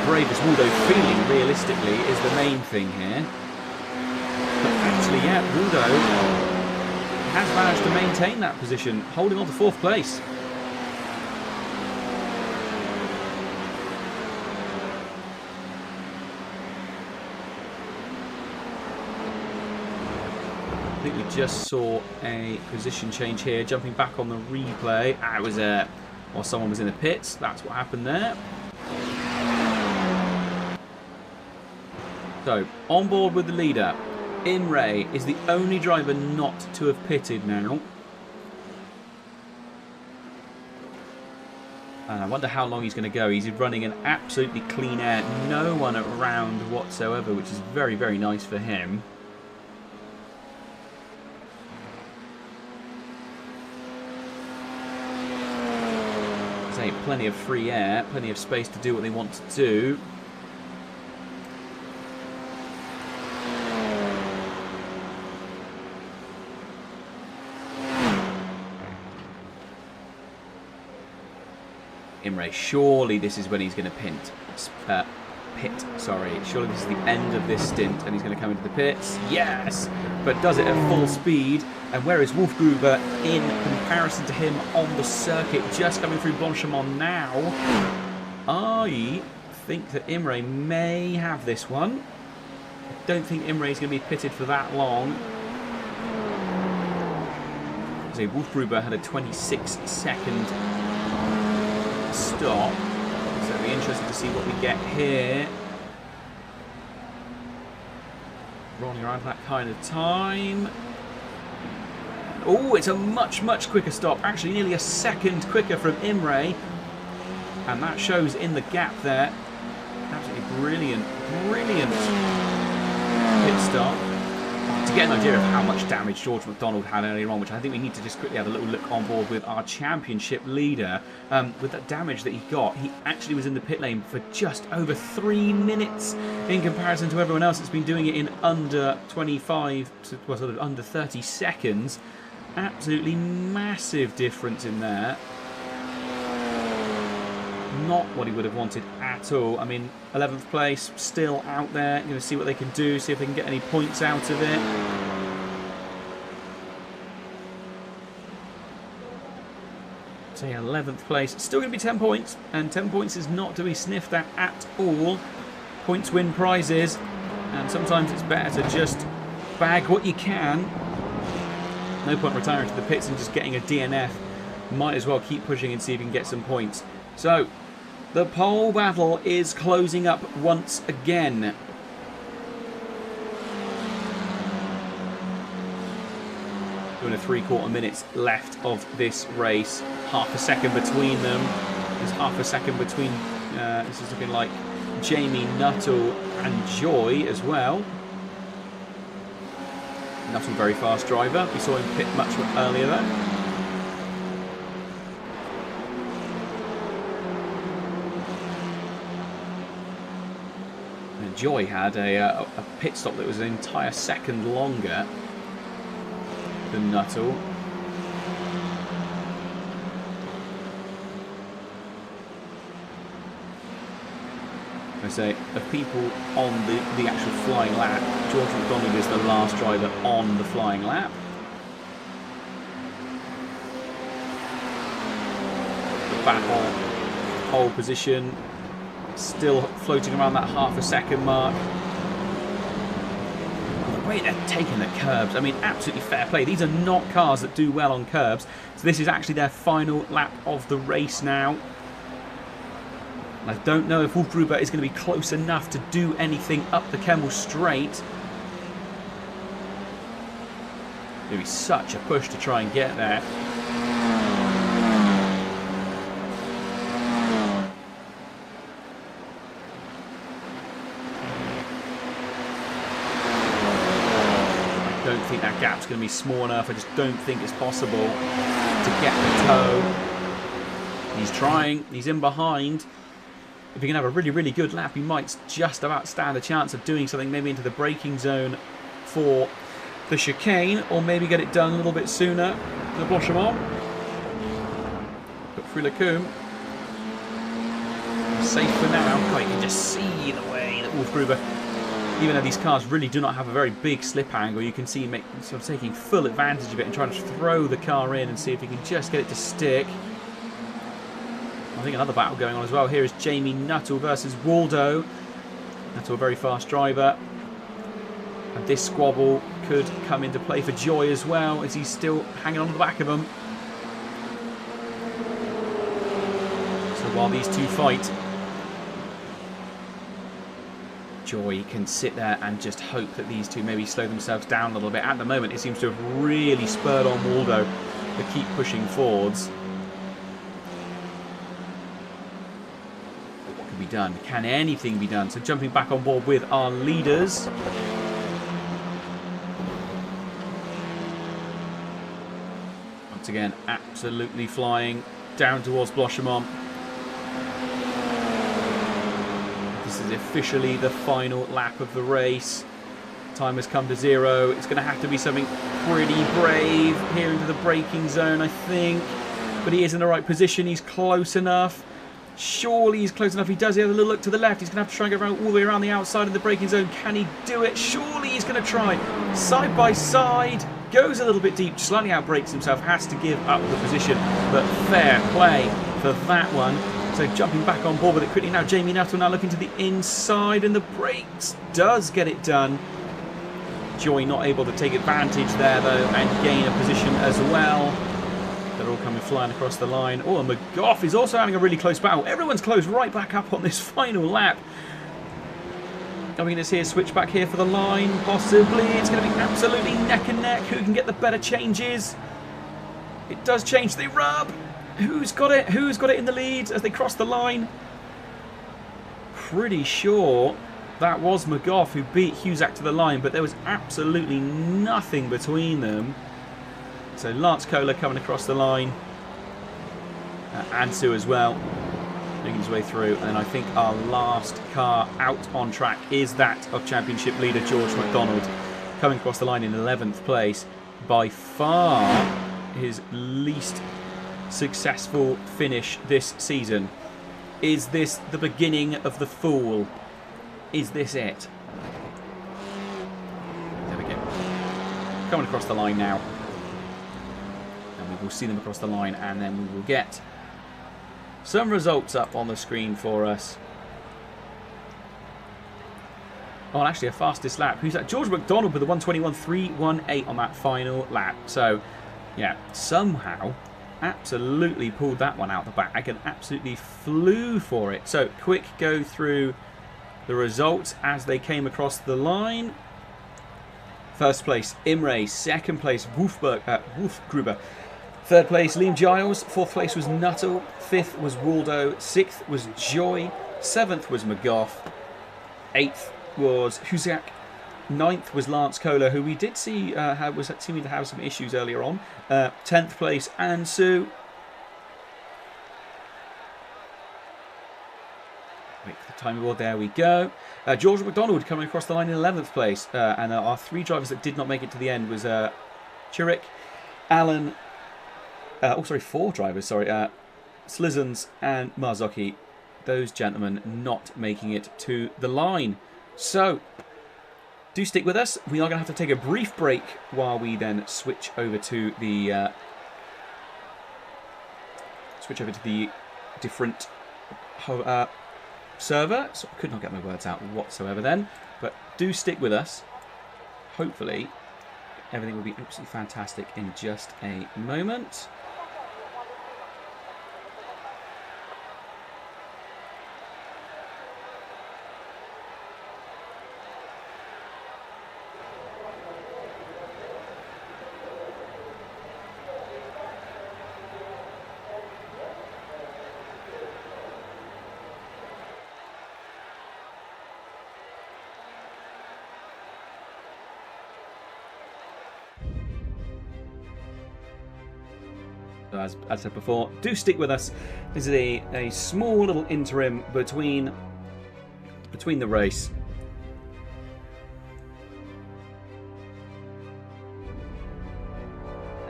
brave is Waldo feeling, realistically, is the main thing here. But actually, yeah, Waldo has managed to maintain that position, holding on to 4th place. I think we just saw a position change here, jumping back on the replay. It was while someone was in the pits. That's what happened there. So, on board with the leader. Imre is the only driver not to have pitted now. And I wonder how long he's going to go. He's running an absolutely clean air. No one around whatsoever, which is very, very nice for him. Plenty of free air, plenty of space to do what they want to do. Imre, surely this is when he's going to pit. Surely this is the end of this stint and he's going to come into the pits. Yes, but does it at full speed. And where is Wolfgruber in comparison to him on the circuit? Just coming through Blanchimont now. I think that Imre may have this one. I don't think Imre is going to be pitted for that long. So Wolfgruber had a 26-second stop. So it'll be interesting to see what we get here. Rolling around that kind of time. Oh, it's a much, much quicker stop. Actually, nearly a second quicker from Imre. And that shows in the gap there. Absolutely brilliant, brilliant pit stop. To get an idea of how much damage George McDonald had earlier on, which I think we need to just quickly have a little look on board with our championship leader. With that damage that he got, he actually was in the pit lane for just over 3 minutes in comparison to everyone else that's been doing it in under 25, well, sort of under 30 seconds. Absolutely massive difference in there. Not what he would have wanted at all. I mean, 11th place, still out there. Going to see what they can do, see if they can get any points out of it. So yeah, 11th place, still going to be 10 points. And 10 points is not to be sniffed at all. Points win prizes. And sometimes it's better to just bag what you can. No point retiring to the pits and just getting a DNF. Might as well keep pushing and see if you can get some points. So, the pole battle is closing up once again. Doing a 3/4 minutes left of this race. Half a second between them. There's half a second between, this is looking like Jamie Nuttall and Joy as well. Nuttall, very fast driver. We saw him pit much earlier though. And Joy had a pit stop that was an entire second longer than Nuttall. I say, of people on the actual flying lap, George McDonald is the last driver on the flying lap. The battle, pole position, still floating around that half a second mark. The way they're taking the curbs, I mean, absolutely fair play. These are not cars that do well on curbs. So this is actually their final lap of the race now. I don't know if Wolfgruber is going to be close enough to do anything up the Kemmel Straight. It's going to be such a push to try and get there. don't think that gap's going to be small enough. I just don't think it's possible to get the toe. He's trying. He's in behind. If he can have a really, really good lap, he might just about stand a chance of doing something maybe into the braking zone for the chicane, or maybe get it done a little bit sooner. The Blochemont. But through Lacombe. Safe for now. God, you can just see the way that Wolfgruber, even though these cars really do not have a very big slip angle, you can see him sort of taking full advantage of it and trying to throw the car in and see if he can just get it to stick. I think another battle going on as well. Here is Jamie Nuttall versus Waldo. Nuttall, a very fast driver. And this squabble could come into play for Joy as well, as he's still hanging on to the back of him. So while these two fight, Joy can sit there and just hope that these two maybe slow themselves down a little bit. At the moment, it seems to have really spurred on Waldo to keep pushing forwards. What can be done? Can anything be done? So jumping back on board with our leaders. Once again, absolutely flying down towards Blochemont. This is officially the final lap of the race. Time has come to 0. It's going to have to be something pretty brave here into the braking zone, I think. But he is in the right position. He's close enough. Surely he's close enough. He does have a little look to the left. He's going to have to try and go around, all the way around the outside of the braking zone. Can he do it? Surely he's going to try. Side by side. Goes a little bit deep. Slightly outbrakes himself. Has to give up the position. But fair play for that one. So jumping back on board with it quickly now. Jamie Nuttall now looking to the inside, and the brakes does get it done. Joy not able to take advantage there though and gain a position as well. They're all coming flying across the line. Oh, and McGough is also having a really close battle. Everyone's closed right back up on this final lap. I mean, it's here, switch back here for the line, possibly. It's going to be absolutely neck and neck. Who can get the better changes? It does change. They rub. Who's got it? Who's got it in the lead as they cross the line? Pretty sure that was McGough who beat Husak to the line, but there was absolutely nothing between them. So Lance Kohler coming across the line. Ansu as well, making his way through. And I think our last car out on track is that of championship leader George McDonald, coming across the line in 11th place. By far his least successful finish this season. Is this the beginning of the fall? Is this it? There we go. Coming across the line now. And we will see them across the line, and then we will get some results up on the screen for us. Oh, and actually a fastest lap. Who's that? George McDonald with a 1:21.318 on that final lap. So, yeah, somehow absolutely pulled that one out the bag and absolutely flew for it. So, quick go through the results as they came across the line. First place, Imre. Second place, Wolfgruber. Third place, Liam Giles. Fourth place was Nuttall. Fifth was Waldo. Sixth was Joy. Seventh was McGough. Eighth was Husak. Ninth was Lance Kohler, who we did see was seeming to have some issues earlier on. 10th place, Ansu. Wait for the time board, there we go. George McDonald coming across the line in 11th place. And our three drivers that did not make it to the end was Chiric, Allen, four drivers, Slizens and Marzocchi. Those gentlemen not making it to the line. So, do stick with us. We are going to have to take a brief break while we then switch over to the different server. So I could not get my words out whatsoever then, but do stick with us. Hopefully, everything will be absolutely fantastic in just a moment. as I said before, do stick with us. This is a small little interim between the race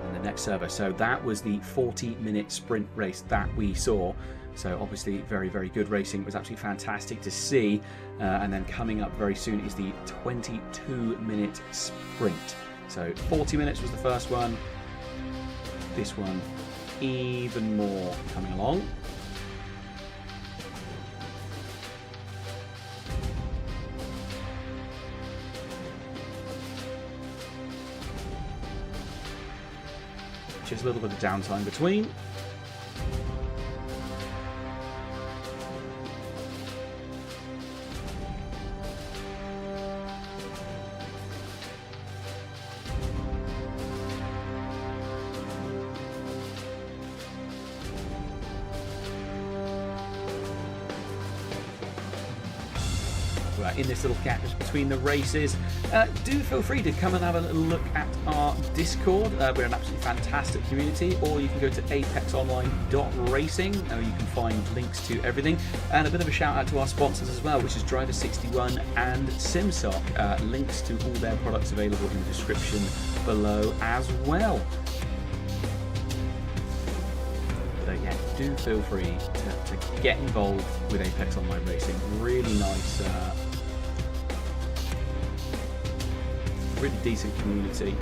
and the next server. So that was the 40-minute sprint race that we saw. So obviously very, very good racing. It was absolutely fantastic to see. And then coming up very soon is the 22-minute sprint. So 40 minutes was the first one. This one even more coming along. Just a little bit of downtime between. In this little gap between the races, do feel free to come and have a little look at our Discord. We're an absolutely fantastic community, or you can go to apexonline.racing. You can find links to everything, and a bit of a shout out to our sponsors as well, which is Driver61 and SimSock. Links to all their products available in the description below as well. But yeah, do feel free to get involved with Apex Online Racing. Really nice, really decent community.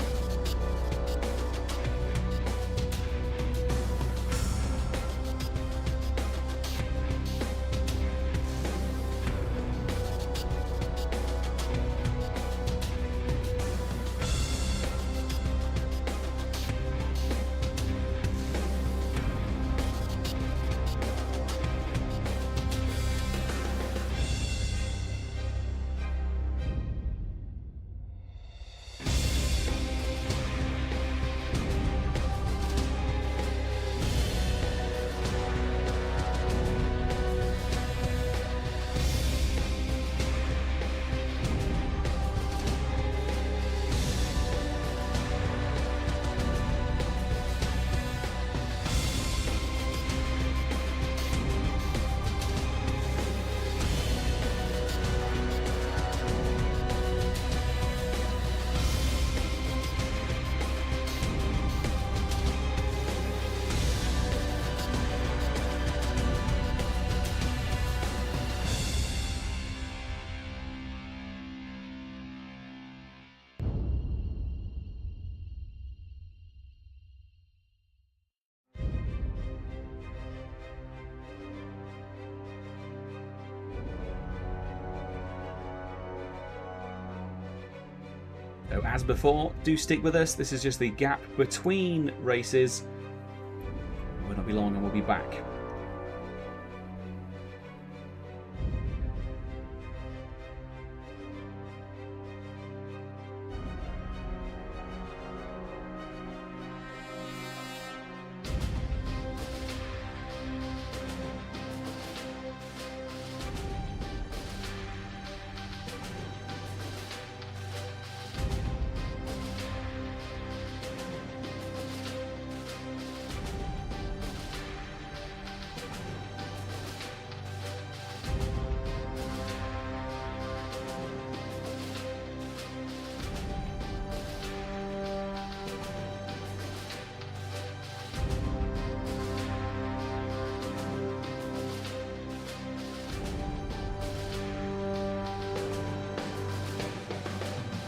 So as before, do stick with us. This is just the gap between races. It will not be long and we'll be back.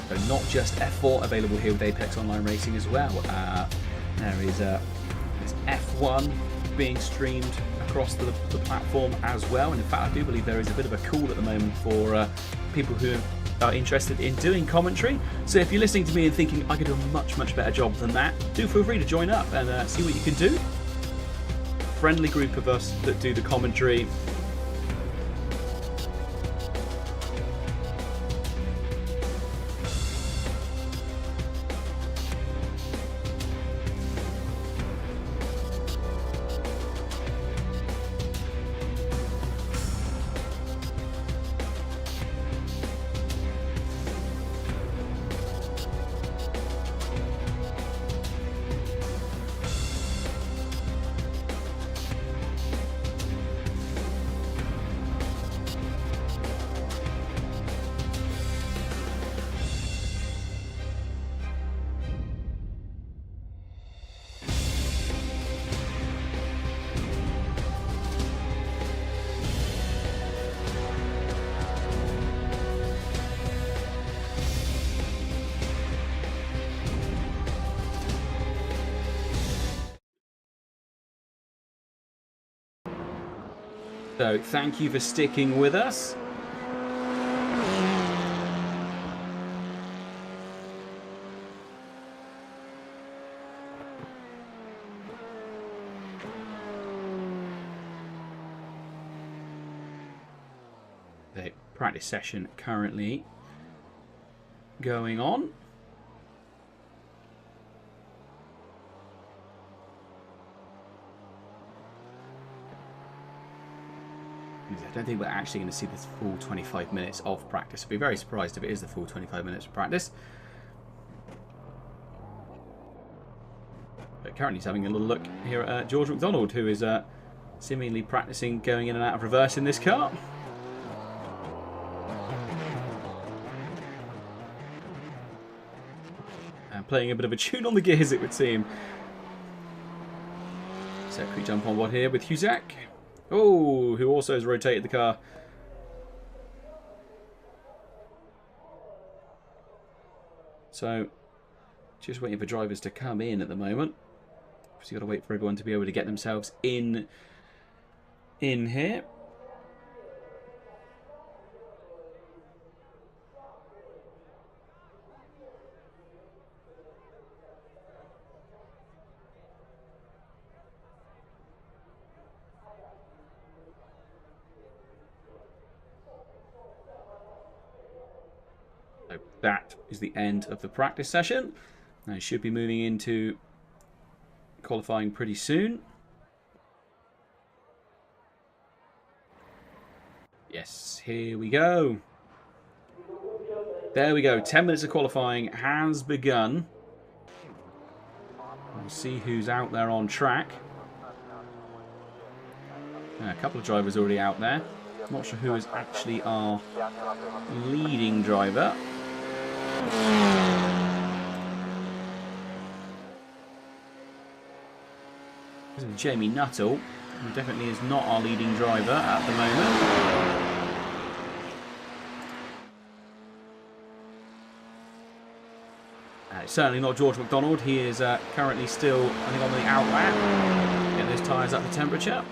So not just F4 available here with Apex Online Racing as well. There is F1 being streamed across the platform as well. And in fact, I do believe there is a bit of a call at the moment for people who are interested in doing commentary. So if you're listening to me and thinking I could do a much, much better job than that, do feel free to join up and see what you can do. Friendly group of us that do the commentary. So thank you for sticking with us. The practice session currently going on. I don't think we're actually going to see this full 25 minutes of practice. I'd be very surprised if it is the full 25 minutes of practice. But currently he's having a little look here at George McDonald, who is seemingly practicing going in and out of reverse in this car. And playing a bit of a tune on the gears, it would seem. So quick jump on board here with Huzak. Oh, who also has rotated the car. So, just waiting for drivers to come in at the moment. So you've got to wait for everyone to be able to get themselves in here. So that is the end of the practice session. I should be moving into qualifying pretty soon. Yes, here we go. There we go. 10 minutes of qualifying has begun. We'll see who's out there on track. A couple of drivers already out there. Not sure who is actually our leading driver. This is Jamie Nuttall, who definitely is not our leading driver at the moment. It's certainly not George McDonald. He is currently still, I think, on the outlap, getting those tyres up to temperature.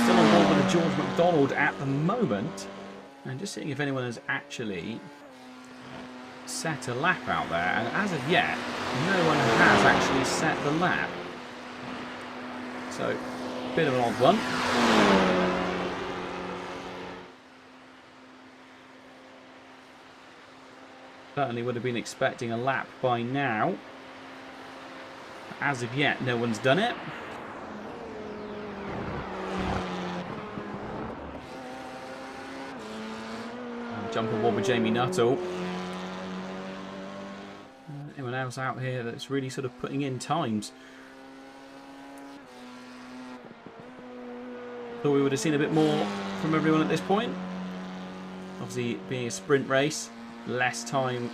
Still on board with George McDonald at the moment. And just seeing if anyone has actually set a lap out there. And as of yet, no one has actually set the lap. So, bit of an odd one. Certainly would have been expecting a lap by now. As of yet, no one's done it. Jump on board with Jamie Nuttall. Anyone else out here that's really sort of putting in times? Thought we would have seen a bit more from everyone at this point. Obviously, being a sprint race, less time.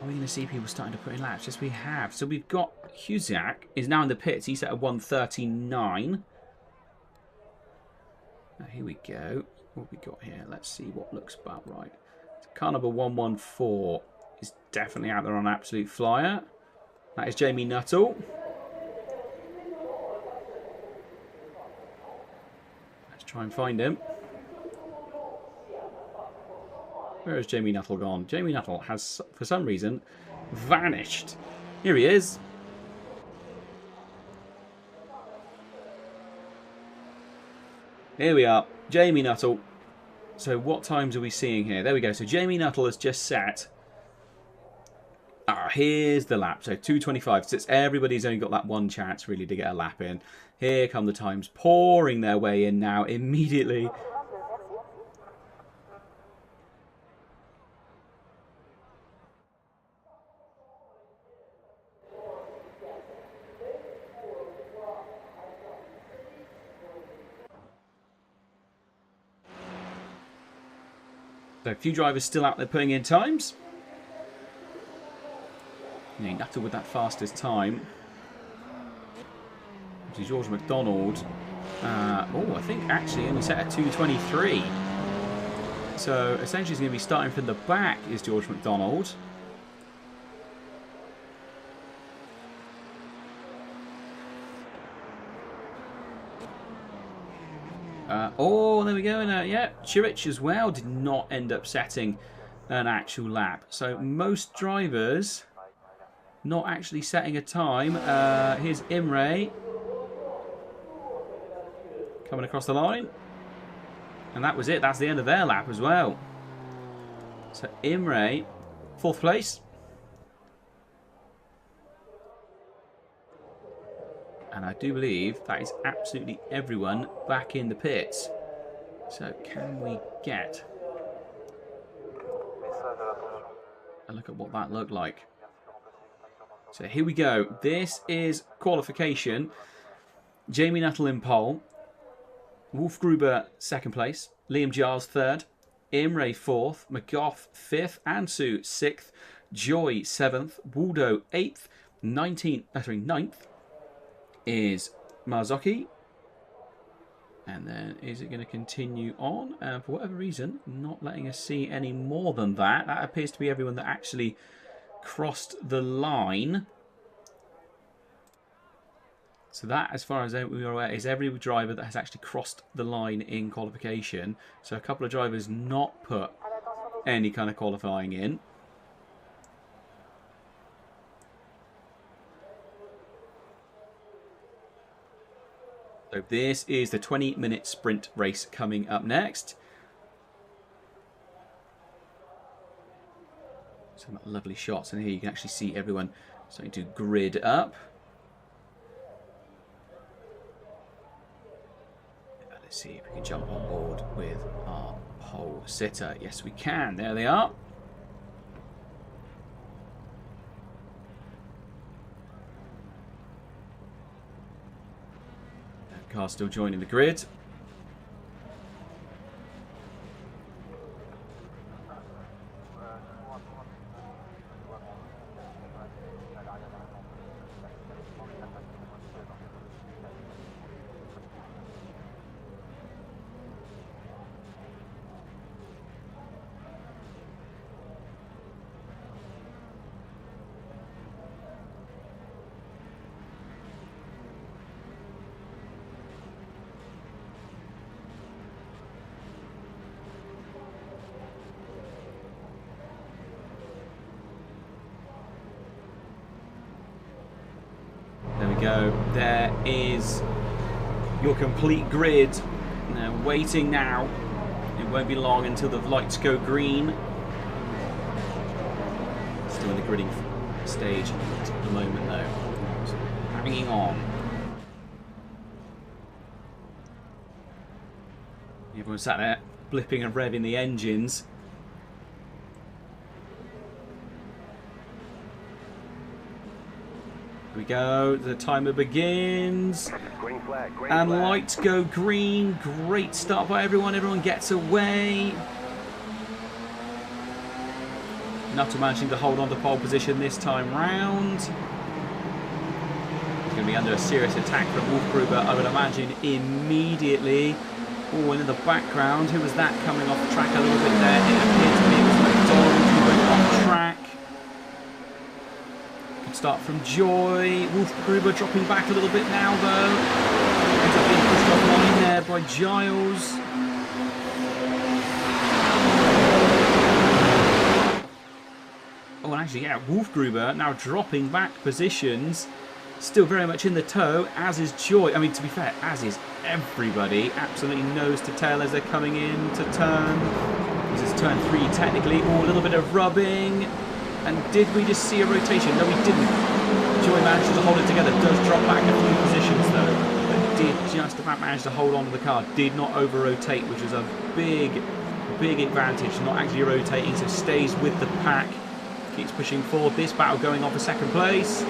Are we going to see people starting to put in laps? Yes, we have. So we've got Huziak is now in the pits. He's at a 1:39. Now here we go. What have we got here? Let's see what looks about right. Car number 114 is definitely out there on absolute flyer. That is Jamie Nuttall. Let's try and find him. Where has Jamie Nuttall gone? Jamie Nuttall has, for some reason, vanished. Here he is. Here we are. Jamie Nuttall. So what times are we seeing here? There we go. So Jamie Nuttall has just set. Here's the lap. So 2:25. Since everybody's only got that one chance really to get a lap in. Here come the times pouring their way in now immediately. So a few drivers still out there putting in times. Nuttall with that fastest time. Which is George McDonald. I think actually only set at 2:23. So essentially he's going to be starting from the back is George McDonald. There we go. And yeah, Chirich as well did not end up setting an actual lap. So most drivers not actually setting a time. Here's Imre coming across the line. And that was it. That's the end of their lap as well. So Imre, 4th place. And I do believe that is absolutely everyone back in the pits. So can we get a look at what that looked like? So here we go. This is qualification. Jamie Nuttall in pole. Wolf Gruber 2nd place. Liam Giles 3rd. Imre 4th. McGough 5th. Ansu 6th. Joy 7th. Waldo 8th. 9th is Marzocchi. And then is it going to continue on? For whatever reason, not letting us see any more than that. That appears to be everyone that actually crossed the line. So that, as far as we are aware, is every driver that has actually crossed the line in qualification. So a couple of drivers not put any kind of qualifying in. So this is the 20-minute sprint race coming up next. Some lovely shots, and here you can actually see everyone starting to grid up. Let's see if we can jump on board with our pole sitter. Yes, we can. There they are. Car still joining the grid. we go. There is your complete grid. Now, waiting now. It won't be long until the lights go green. Still in the gridding stage at the moment, though. So, hanging on. Everyone sat there blipping and revving the engines. Here we go, the timer begins. Green flag, and lights go green. Great start by everyone. Everyone gets away. Nutter managing to hold on to pole position this time round. He's going to be under a serious attack from Wolfgruber, I would imagine, immediately. Oh, and in the background, who was that coming off the track a little bit there? It appeared to me it was McDonald who went off track. Good start from Joy. Wolfgruber dropping back a little bit now, though. Ends up being pushed offline there by Giles. Oh, and actually, yeah, Wolfgruber now dropping back positions. Still very much in the tow, as is Joy. I mean, to be fair, as is everybody. Absolutely nose to tail as they're coming in to turn. This is turn 3 technically. Oh, a little bit of rubbing. And did we just see a rotation? No, we didn't. Joy managed to hold it together. Does drop back a few positions though. But did just about manage to hold on to the car. Did not over-rotate, which was a big advantage. Not actually rotating, so stays with the pack. Keeps pushing forward. This battle going on for second place.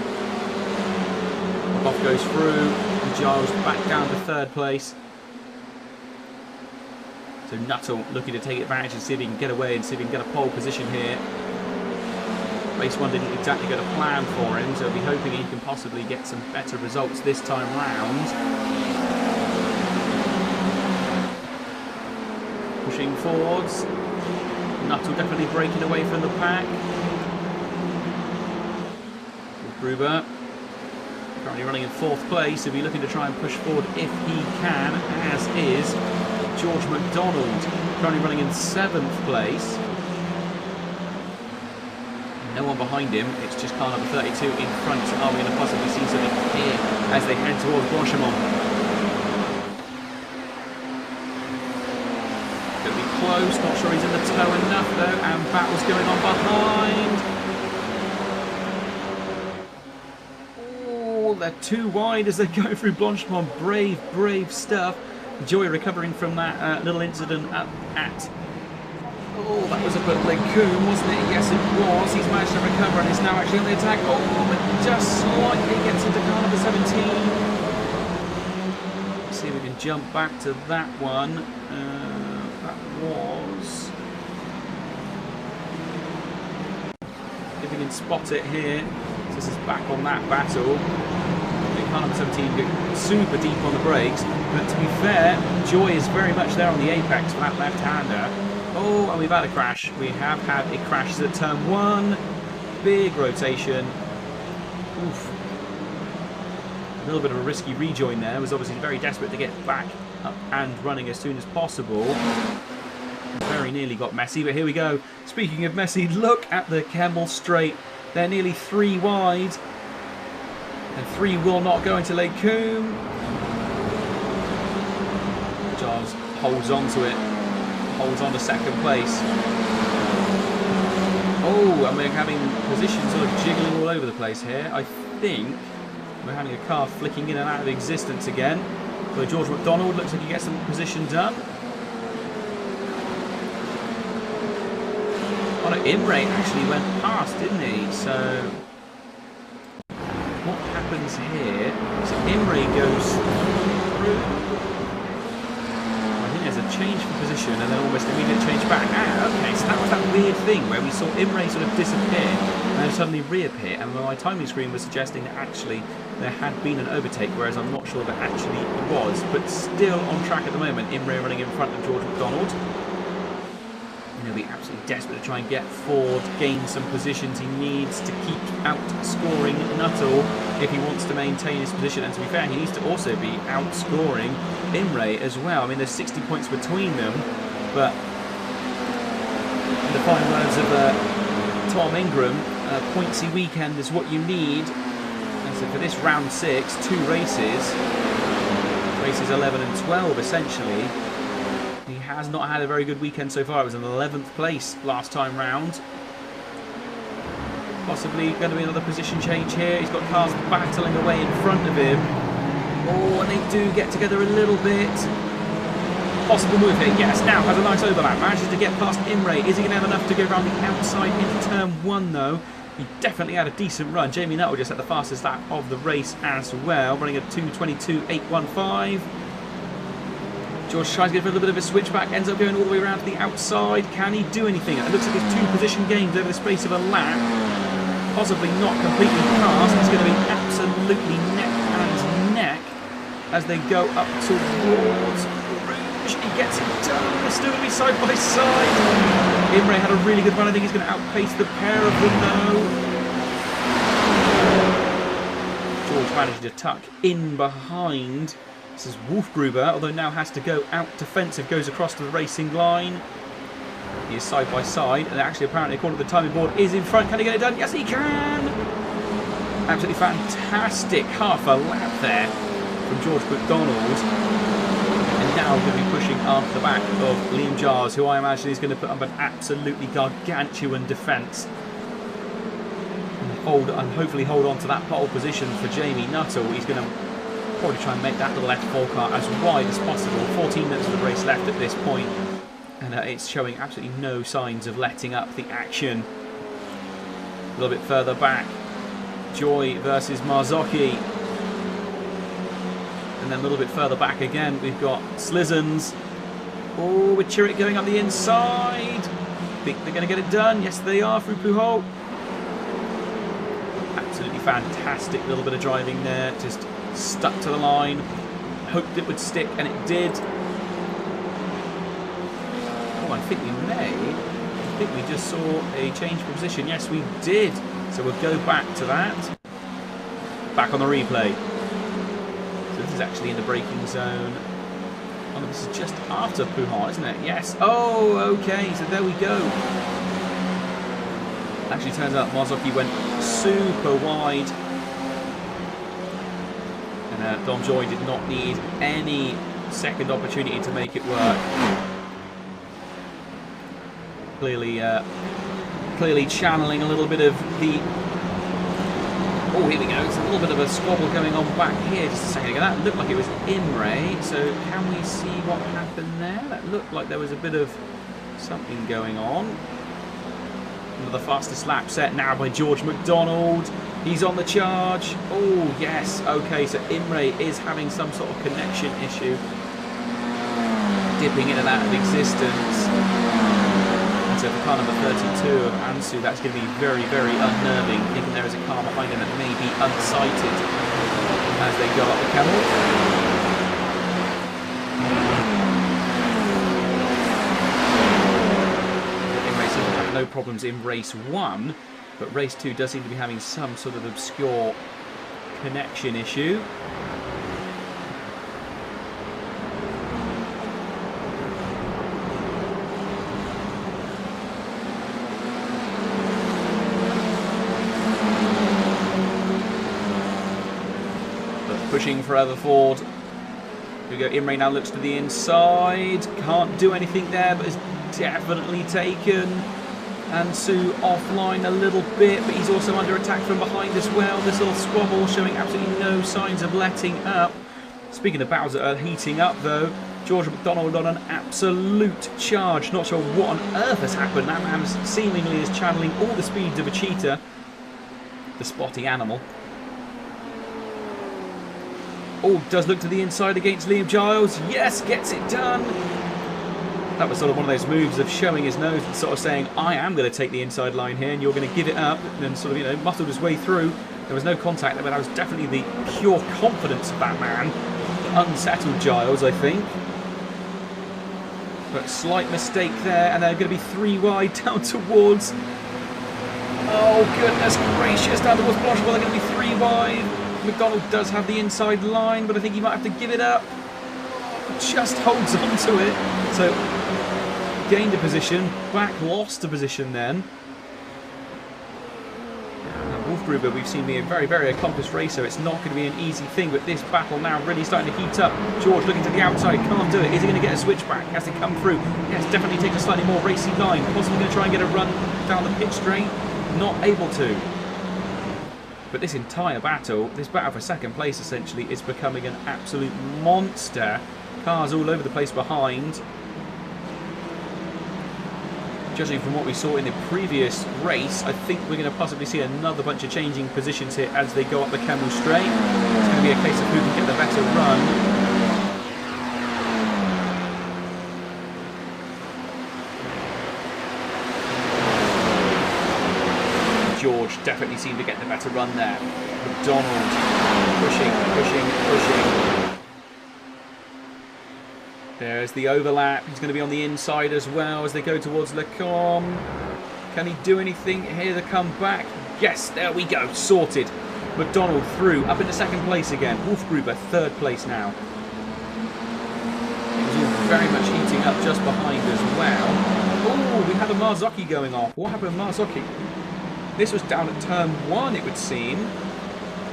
Off goes through, and Giles back down to third place. So Nuttall looking to take advantage and see if he can get away and see if he can get a pole position here. Race 1 didn't exactly go to plan for him, so he'll be hoping he can possibly get some better results this time round. Pushing forwards. Nuttall definitely breaking away from the pack. Gruber currently running in 4th place. He'll be looking to try and push forward if he can, as is George McDonald, currently running in 7th place. No one behind him, it's just car number 32 in front. Are we going to possibly see something here as they head towards Blanchemont? Going to be close, not sure he's in the tow enough though, and battles going on behind. They're too wide as they go through Blanchemont. Brave stuff. Joy recovering from that little incident at... Oh, that was up at Lecoum, wasn't it? Yes, it was. He's managed to recover and is now actually on the attack. Oh, but just slightly gets into car number 17. Let's see if we can jump back to that one. That was... If we can spot it here. This is back on that battle. Car number 17 going super deep on the brakes, but to be fair, Joy is very much there on the apex for that left-hander. Oh, and we've had a crash. We have had a crash. This is at turn 1. Big rotation. Oof. A little bit of a risky rejoin there. Was obviously very desperate to get back up and running as soon as possible. Very nearly got messy, but here we go. Speaking of messy, look at the Kemmel straight. They're nearly 3 wide. And 3 will not go into Lecoum. Giles holds on to it. Holds on to second place. Oh, and we're having positions sort of jiggling all over the place here. I think we're having a car flicking in and out of existence again. So George McDonald looks like he gets some position done. Oh no, Imre actually went past, didn't he? So what happens here? So Imre goes through. I think there's a change for position and then almost immediate change back. Ah, okay, so that was that weird thing where we saw Imre sort of disappear and then suddenly reappear, and my timing screen was suggesting that actually there had been an overtake, whereas I'm not sure that actually it was. But still on track at the moment, Imre running in front of George McDonald. He'll be absolutely desperate to try and get forward, gain some positions. He needs to keep outscoring Nuttall if he wants to maintain his position. And to be fair, he needs to also be outscoring Imre as well. I mean, there's 60 points between them, but in the final words of Tom Ingram, pointsy weekend is what you need. And So for this round 6, 2 races, races 11 and 12 essentially, he has not had a very good weekend so far. It was in 11th place last time round. Possibly going to be another position change here. He's got cars battling away in front of him. Oh, and they do get together a little bit. Possible move here. Yes, now has a nice overlap. Manages to get past Imre. Is he going to have enough to go around the outside into turn 1 though? He definitely had a decent run. Jamie Nuttall just had the fastest lap of the race as well, running at 2:22.815. George tries to get a little bit of a switchback, ends up going all the way around to the outside. Can he do anything? It looks like there's 2 position gains over the space of a lap. Possibly not completely past. It's going to be absolutely neck and neck as they go up towards Rouge. He gets it done. They're still going to be side by side. Imre had a really good run. I think he's going to outpace the pair of them though. George managed to tuck in behind. This is Wolfgruber, although now has to go out defensive, goes across to the racing line. He is side by side, and actually apparently according to the timing board is in front. Can he get it done? Yes he can! Absolutely fantastic half a lap there from George McDonald. And now going to be pushing after the back of Liam Giles, who I imagine is going to put up an absolutely gargantuan defence. And hopefully hold on to that pole position for Jamie Nuttall. He's going to probably try and make that little F4 car as wide as possible. 14 minutes of the race left at this point. And it's showing absolutely no signs of letting up the action. A little bit further back, Joy versus Marzocchi. And then a little bit further back again, we've got Slizzens. Oh, with Chirrut going up the inside. Think they're going to get it done? Yes, they are through Pujol. Absolutely fantastic little bit of driving there. Just stuck to the line. Hoped it would stick, and it did. I think we may. I think we just saw a change of position. Yes, we did. So we'll go back to that. Back on the replay. So this is actually in the braking zone. Oh, this is just after Pujol, isn't it? Yes. Oh, okay. So there we go. Actually, turns out Marzocchi went super wide. And Dom Joy did not need any second opportunity to make it work. Clearly channeling a little bit of the... Oh, here we go. It's a little bit of a squabble going on back here. Just a second ago. That looked like it was Imre. So can we see what happened there? That looked like there was a bit of something going on. Another fastest lap set now by George McDonald. He's on the charge. Oh, yes. Okay, so Imre is having some sort of connection issue. Dipping in and out of existence. So for car number 32 of Ansu, that's going to be very, very unnerving, thinking there is a car behind him that may be unsighted as they go up the camel. Imre seems to have no problems in race 1, but race 2 does seem to be having some sort of obscure connection issue. Pushing forever forward. Here we go. Imre now looks to the inside. Can't do anything there, but is definitely taken Ansu offline a little bit, but he's also under attack from behind as well. This little squabble showing absolutely no signs of letting up. Speaking of battles that are heating up though, George McDonald on an absolute charge. Not sure what on earth has happened. That man seemingly is channeling all the speeds of a cheetah. The spotty animal. Oh, does look to the inside against Liam Giles. Yes, gets it done. That was sort of one of those moves of showing his nose and sort of saying, I am going to take the inside line here and you're going to give it up. And then sort of, you know, muscled his way through. There was no contact there, but that was definitely the pure confidence of that man. Unsettled Giles, I think. But slight mistake there, and they're going to be 3 wide down towards... Oh, goodness gracious, down towards Blanchard. They're going to be 3 wide. McDonald does have the inside line, but I think he might have to give it up. Just holds on to it. So, gained a position, back lost a position then. Wolfgruber we've seen be a very, very accomplished racer. It's not going to be an easy thing, but this battle now really starting to heat up. George looking to the outside, can't do it. Is he going to get a switchback as they come through? Yes, definitely take a slightly more racy line. Possibly going to try and get a run down the pit straight. Not able to. But this entire battle, this battle for second place essentially, is becoming an absolute monster. Cars all over the place behind. Judging from what we saw in the previous race, I think we're going to possibly see another bunch of changing positions here as they go up the Camel Straight. It's going to be a case of who can get the better run. George definitely seemed to get the better run there. McDonald pushing. There's the overlap. He's going to be on the inside as well as they go towards Lecombe. Can he do anything here to come back? Yes, there we go. Sorted. McDonald through. Up into second place again. Wolfgruber third place now. It was all very much heating up just behind as well. Oh, we had a Marzocchi going off. What happened to Marzocchi? This was down at turn 1, it would seem.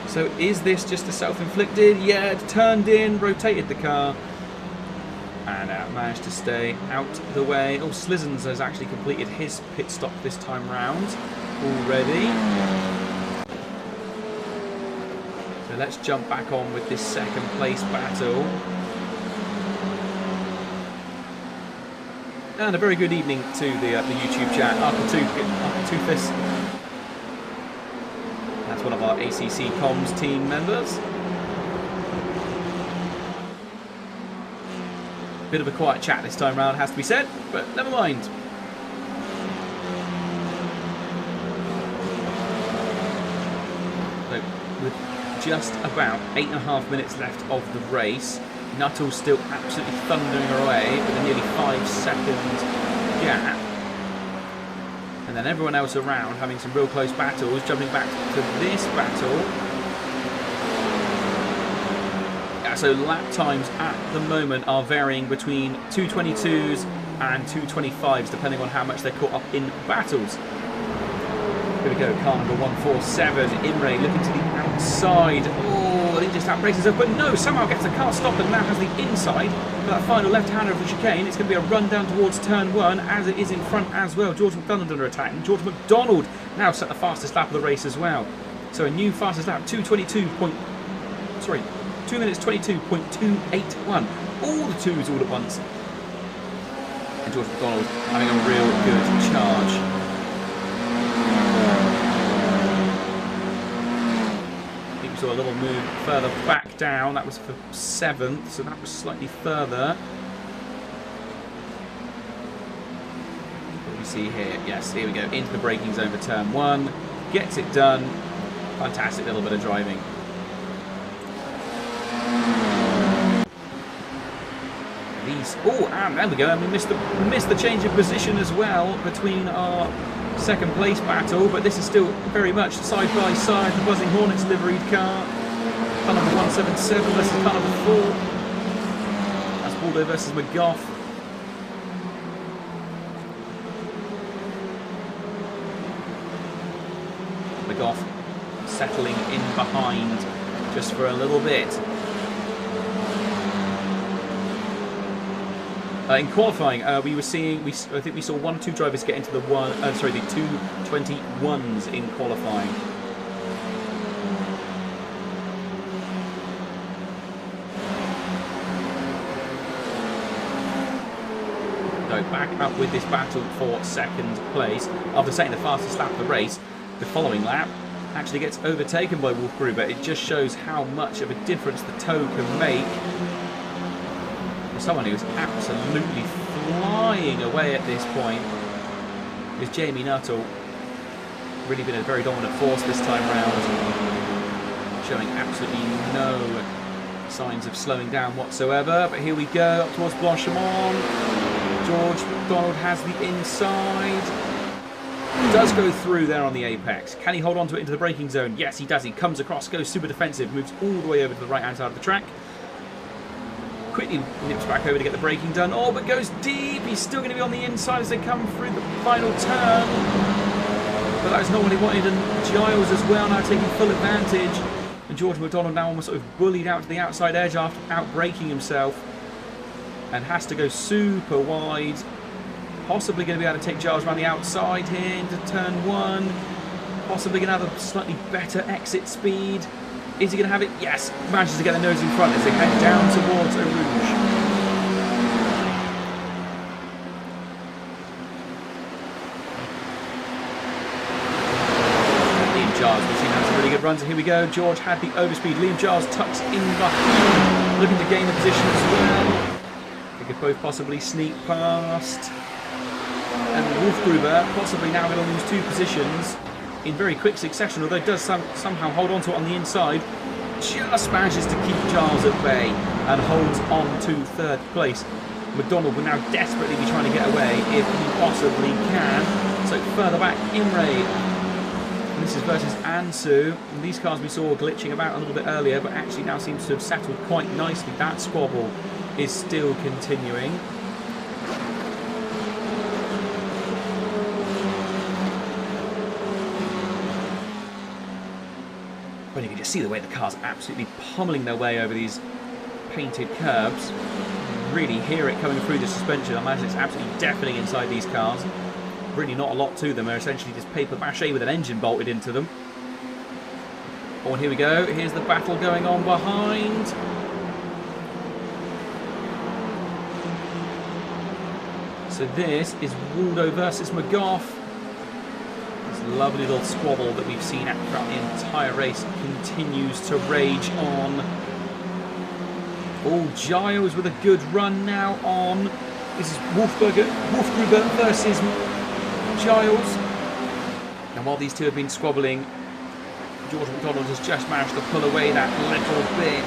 So is this just a self-inflicted? Yeah, it turned in, rotated the car. And managed to stay out the way. Oh, Slizens has actually completed his pit stop this time round already. So let's jump back on with this second place battle. And a very good evening to the YouTube chat. Arcatoothus. That's one of our ACC Comms team members. Bit of a quiet chat this time round, has to be said, but never mind. So, with just about 8.5 minutes left of the race, Nuttall's still absolutely thundering away with a nearly 5-second gap. And then everyone else around having some real close battles, jumping back to this battle. So lap times at the moment are varying between 2:22s and 2:25s, depending on how much they're caught up in battles. Here we go, car number 147, Imre looking to the outside. Oh, he just outbraces up, but no, somehow gets the car stopped and now has the inside for that final left-hander of the chicane. It's going to be a run down towards turn 1, as it is in front as well. George McDonald under attack, and George McDonald now set the fastest lap of the race as well. So a new fastest lap, 2 minutes 22.281. All the twos all at once. And George McDonald having a real good charge. I think we saw a little move further back down. That was for 7th, so that was slightly further. What do we see here? Yes, here we go. Into the braking zone for turn 1. Gets it done. Fantastic little bit of driving. Oh, and there we go, and we missed the change of position as well between our second place battle, but this is still very much side by side. The Buzzing Hornets liveried car, car number 177 versus car number 4. That's Waldo versus McGough. McGough settling in behind just for a little bit. In qualifying, we were seeing, I think we saw 1 or 2 drivers get into the 221s in qualifying. So back up with this battle for second place. After setting the fastest lap of the race, the following lap actually gets overtaken by Wolfgruber. It just shows how much of a difference the toe can make. Someone who's absolutely flying away at this point is Jamie Nuttall. Really been a very dominant force this time round, showing absolutely no signs of slowing down whatsoever. But here we go, up towards Blanchimont. George McDonald has the inside. Does go through there on the apex. Can he hold on to it into the braking zone? Yes, he does. He comes across, goes super defensive, moves all the way over to the right-hand side of the track. Quickly nips back over to get the braking done. Oh, but goes deep. He's still going to be on the inside as they come through the final turn. but that's not what he wanted, and Giles as well now taking full advantage. And George McDonald now almost sort of bullied out to the outside edge after out-braking himself, and has to go super wide. Possibly going to be able to take Giles around the outside here into turn 1. Possibly going to have a slightly better exit speed. Is he going to have it? Yes. Manages to get the nose in front as they head down towards Eau Rouge. Liam Giles, we've seen had some really good runs, and here we go. George had the overspeed. Liam Giles tucks in behind, looking to gain the position as well. They could both possibly sneak past. And Wolfgruber possibly now going to lose 2 positions in very quick succession, although does somehow hold on to it on the inside. Just manages to keep Giles at bay and holds on to 3rd place. McDonald will now desperately be trying to get away if he possibly can. So further back, Imre. And this is versus Ansu. And these cars we saw glitching about a little bit earlier, but actually now seems to have settled quite nicely. That squabble is still continuing. But you can just see the way the cars are absolutely pummeling their way over these painted curbs. You really hear it coming through the suspension. I imagine it's absolutely deafening inside these cars. Really not a lot to them. They're essentially just paper mache with an engine bolted into them. Oh, and here we go. Here's the battle going on behind. So this is Waldo versus McGough. Lovely little squabble that we've seen throughout the entire race continues to rage on. Oh, Giles with a good run now on. This is Wolfgruber versus Giles. And while these two have been squabbling, George McDonald has just managed to pull away that little bit.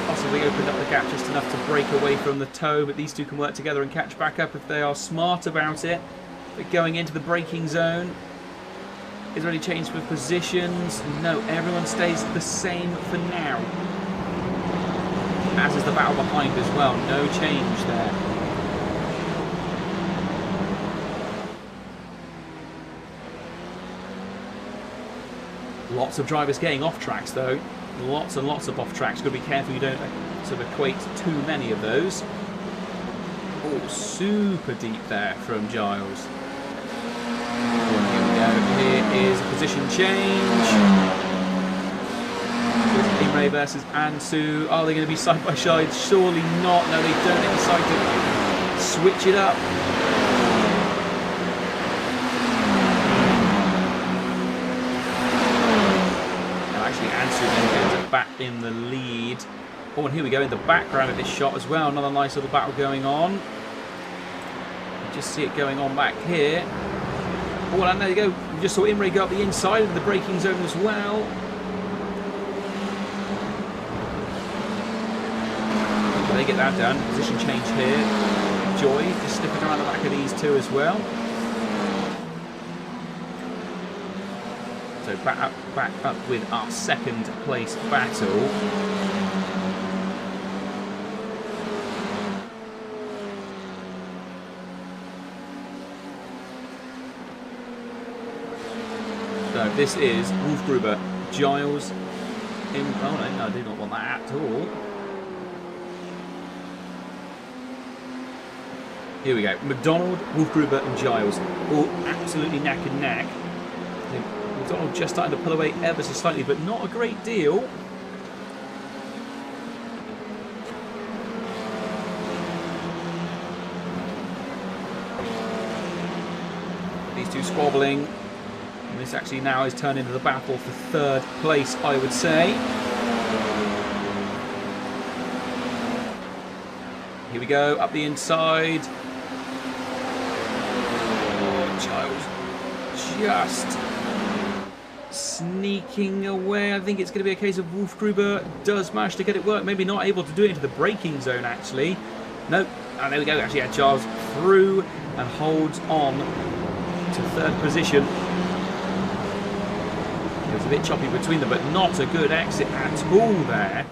Possibly opened up the gap just enough to break away from the toe, but these two can work together and catch back up if they are smart about it. But going into the braking zone, is there any change for positions? No, everyone stays the same for now. As is the battle behind as well. No change there. Lots of drivers getting off tracks though. Lots and lots of off tracks. Got to be careful you don't sort of equate too many of those. Oh, super deep there from Giles. Here is a position change. Imre versus Ansu. Are they going to be side by side? Surely not. No, they don't. They decide to switch it up. And actually, Ansu then ends up back in the lead. Oh, and here we go in the background of this shot as well. Another nice little battle going on. You just see it going on back here. Oh, and there you go. We just saw Imre go up the inside of the braking zone as well. They get that done. Position change here. Joy just slipping around the back of these two as well. So back up with our 2nd place battle. So this is Wolfgruber, Giles. Oh no, I do not want that at all. Here we go. McDonald, Wolfgruber and Giles all absolutely neck and neck. McDonald just starting to pull away ever so slightly, but not a great deal. These two squabbling. And this actually now is turned into the battle for 3rd place, I would say. Here we go, up the inside. Oh, Giles just sneaking away. I think it's going to be a case of Wolfgruber does manage to get it work. Maybe not able to do it into the braking zone, actually. Nope. And there we go. Actually, had Giles through and holds on to 3rd position. It was a bit choppy between them, but not a good exit at all there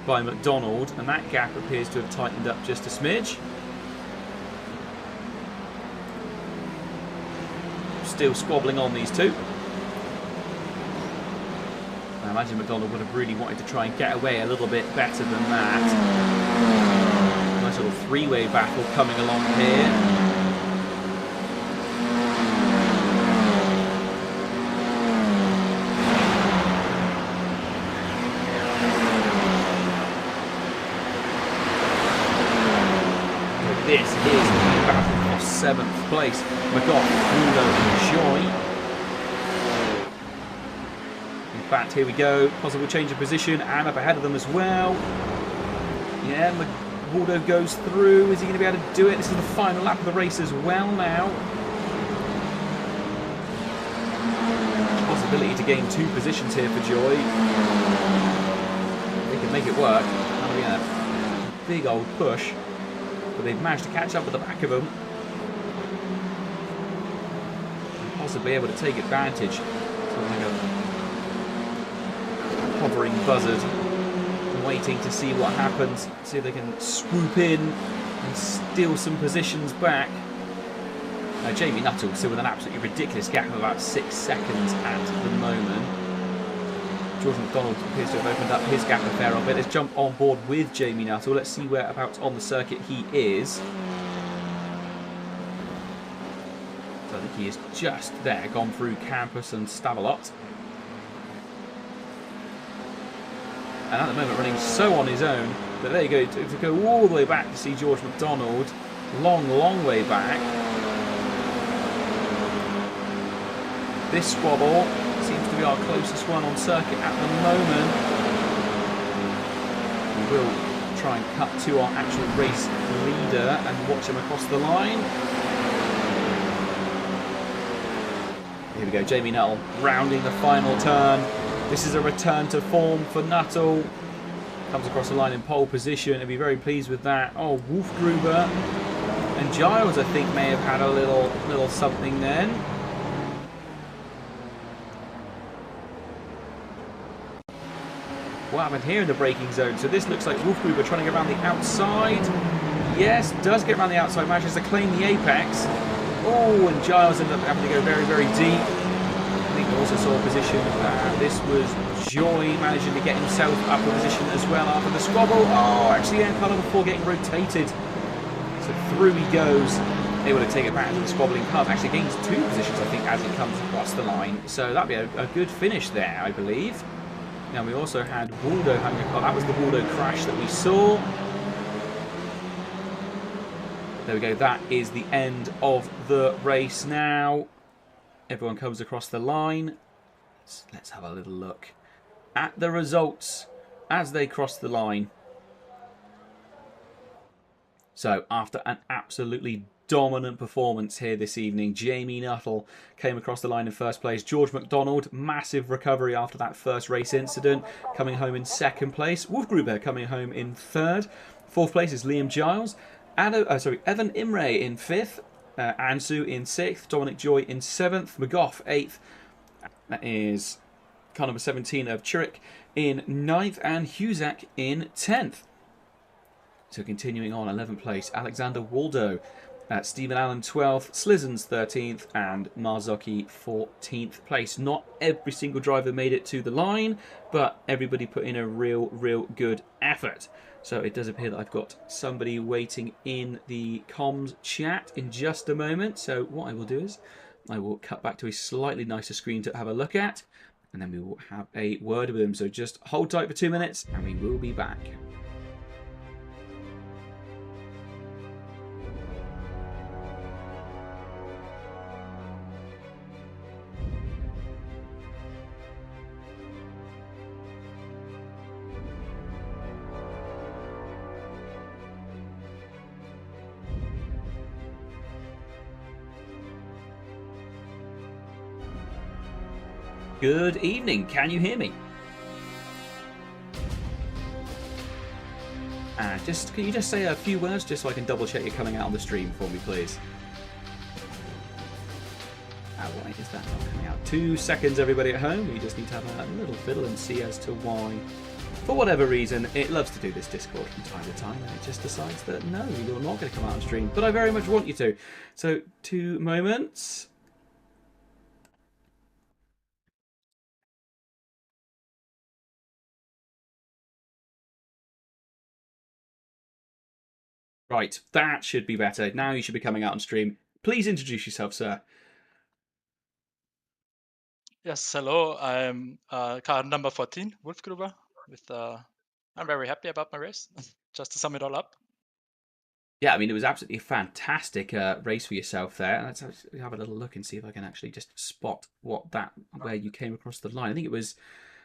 by McDonald, and that gap appears to have tightened up just a smidge. Still squabbling on these two. I imagine McDonald would have really wanted to try and get away a little bit better than that. Nice little three-way battle coming along here. This is the battle for 7th place. McGough, Bruno and Joy. In fact, here we go. Possible change of position and up ahead of them as well. Yeah, Waldo goes through. Is he going to be able to do it? This is the final lap of the race as well now. Possibility to gain 2 positions here for Joy. They can make it work. That'll be a big old push. But they've managed to catch up with the back of them. And possibly able to take advantage. So like a hovering buzzard. Waiting to see what happens. See if they can swoop in and steal some positions back. Jamie Nuttall still with an absolutely ridiculous gap of about 6 seconds at the moment. George McDonald appears to have opened up his gap a fair bit. Let's jump on board with Jamie Nuttall. Let's see whereabouts on the circuit he is. So I think he is just there, gone through Campus and Stavelot. And at the moment running so on his own that there you go, to go all the way back to see George McDonald. Long, long way back. This squabble seems to be our closest one on circuit at the moment. We will try and cut to our actual race leader and watch him across the line. Here we go, Jamie Nuttall rounding the final turn. This is a return to form for Nuttall. Comes across the line in pole position. He'll be very pleased with that. Oh, Wolfgruber and Giles, I think, may have had a little something then. What happened here in the braking zone? So this looks like Wolfgruber trying to get around the outside. Yes, does get around the outside, manages to claim the apex. Oh, and Giles ended up having to go very, very deep. I think we also saw a position. This was Joy managing to get himself up a position as well after the squabble. Oh, actually, car number 4 getting rotated. So through he goes, able to take it back to the squabbling car. Actually gains 2 positions, I think, as he comes across the line. So that'd be a good finish there, I believe. Now we also had Waldo having a car. That was the Waldo crash that we saw. There we go. That is the end of the race now. Everyone comes across the line. Let's have a little look at the results as they cross the line. So after an absolutely dominant performance here this evening, Jamie Nuttall came across the line in first place. George McDonald, massive recovery after that first race incident, coming home in second place. Wolfgruber coming home in third. Fourth place is Liam Giles. Evan Imre in fifth. Ansu in sixth. Dominic Joy in seventh. McGough eighth. That is car number 17 of Churich in ninth. And Huzak in 10th. So continuing on, 11th place, Alexander Waldo. Stephen Allen 12th, Slizzens 13th, and Marzocchi 14th place. Not every single driver made it to the line, but everybody put in a real good effort. So it does appear that I've got somebody waiting in the comms chat in just a moment. So what I will do is I will cut back to a slightly nicer screen to have a look at, and then we will have a word with him. So just hold tight for 2 minutes, and we will be back. Good evening, can you hear me? Can you just say a few words just so I can double check you're coming out on the stream for me, please? Why is that not coming out? 2 seconds, everybody at home. We just need to have a little fiddle and see as to why. For whatever reason, it loves to do this Discord from time to time, and it just decides that no, you're not going to come out on stream, but I very much want you to. So, 2 moments. Right, that should be better. Now you should be coming out on stream. Please introduce yourself, sir. Yes, hello. I'm car number 14, Wolfgruber. With I'm very happy about my race. Just to sum it all up. Yeah, I mean, it was absolutely a fantastic race for yourself there. Let's have a little look and see if I can actually just spot where you came across the line. I think it was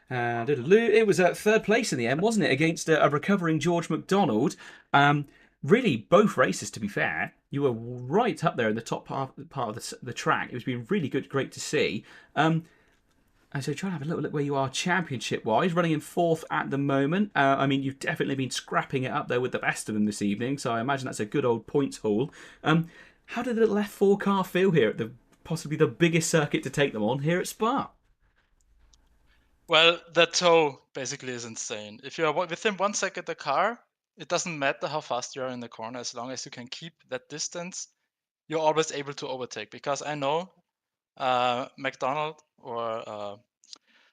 it was third place in the end, wasn't it, against a recovering George McDonald. Really, both races, to be fair, you were right up there in the top part of the track. It was been really good, great to see. And so trying to have a little look where you are championship-wise, running in fourth at the moment. I mean, you've definitely been scrapping it up there with the best of them this evening, so I imagine that's a good old points haul. How did the little F4 car feel here at possibly the biggest circuit to take them on here at Spa? Well, the tow basically is insane. If you're within 1 second of the car, it doesn't matter how fast you are in the corner. As long as you can keep that distance, you're always able to overtake. Because I know McDonald or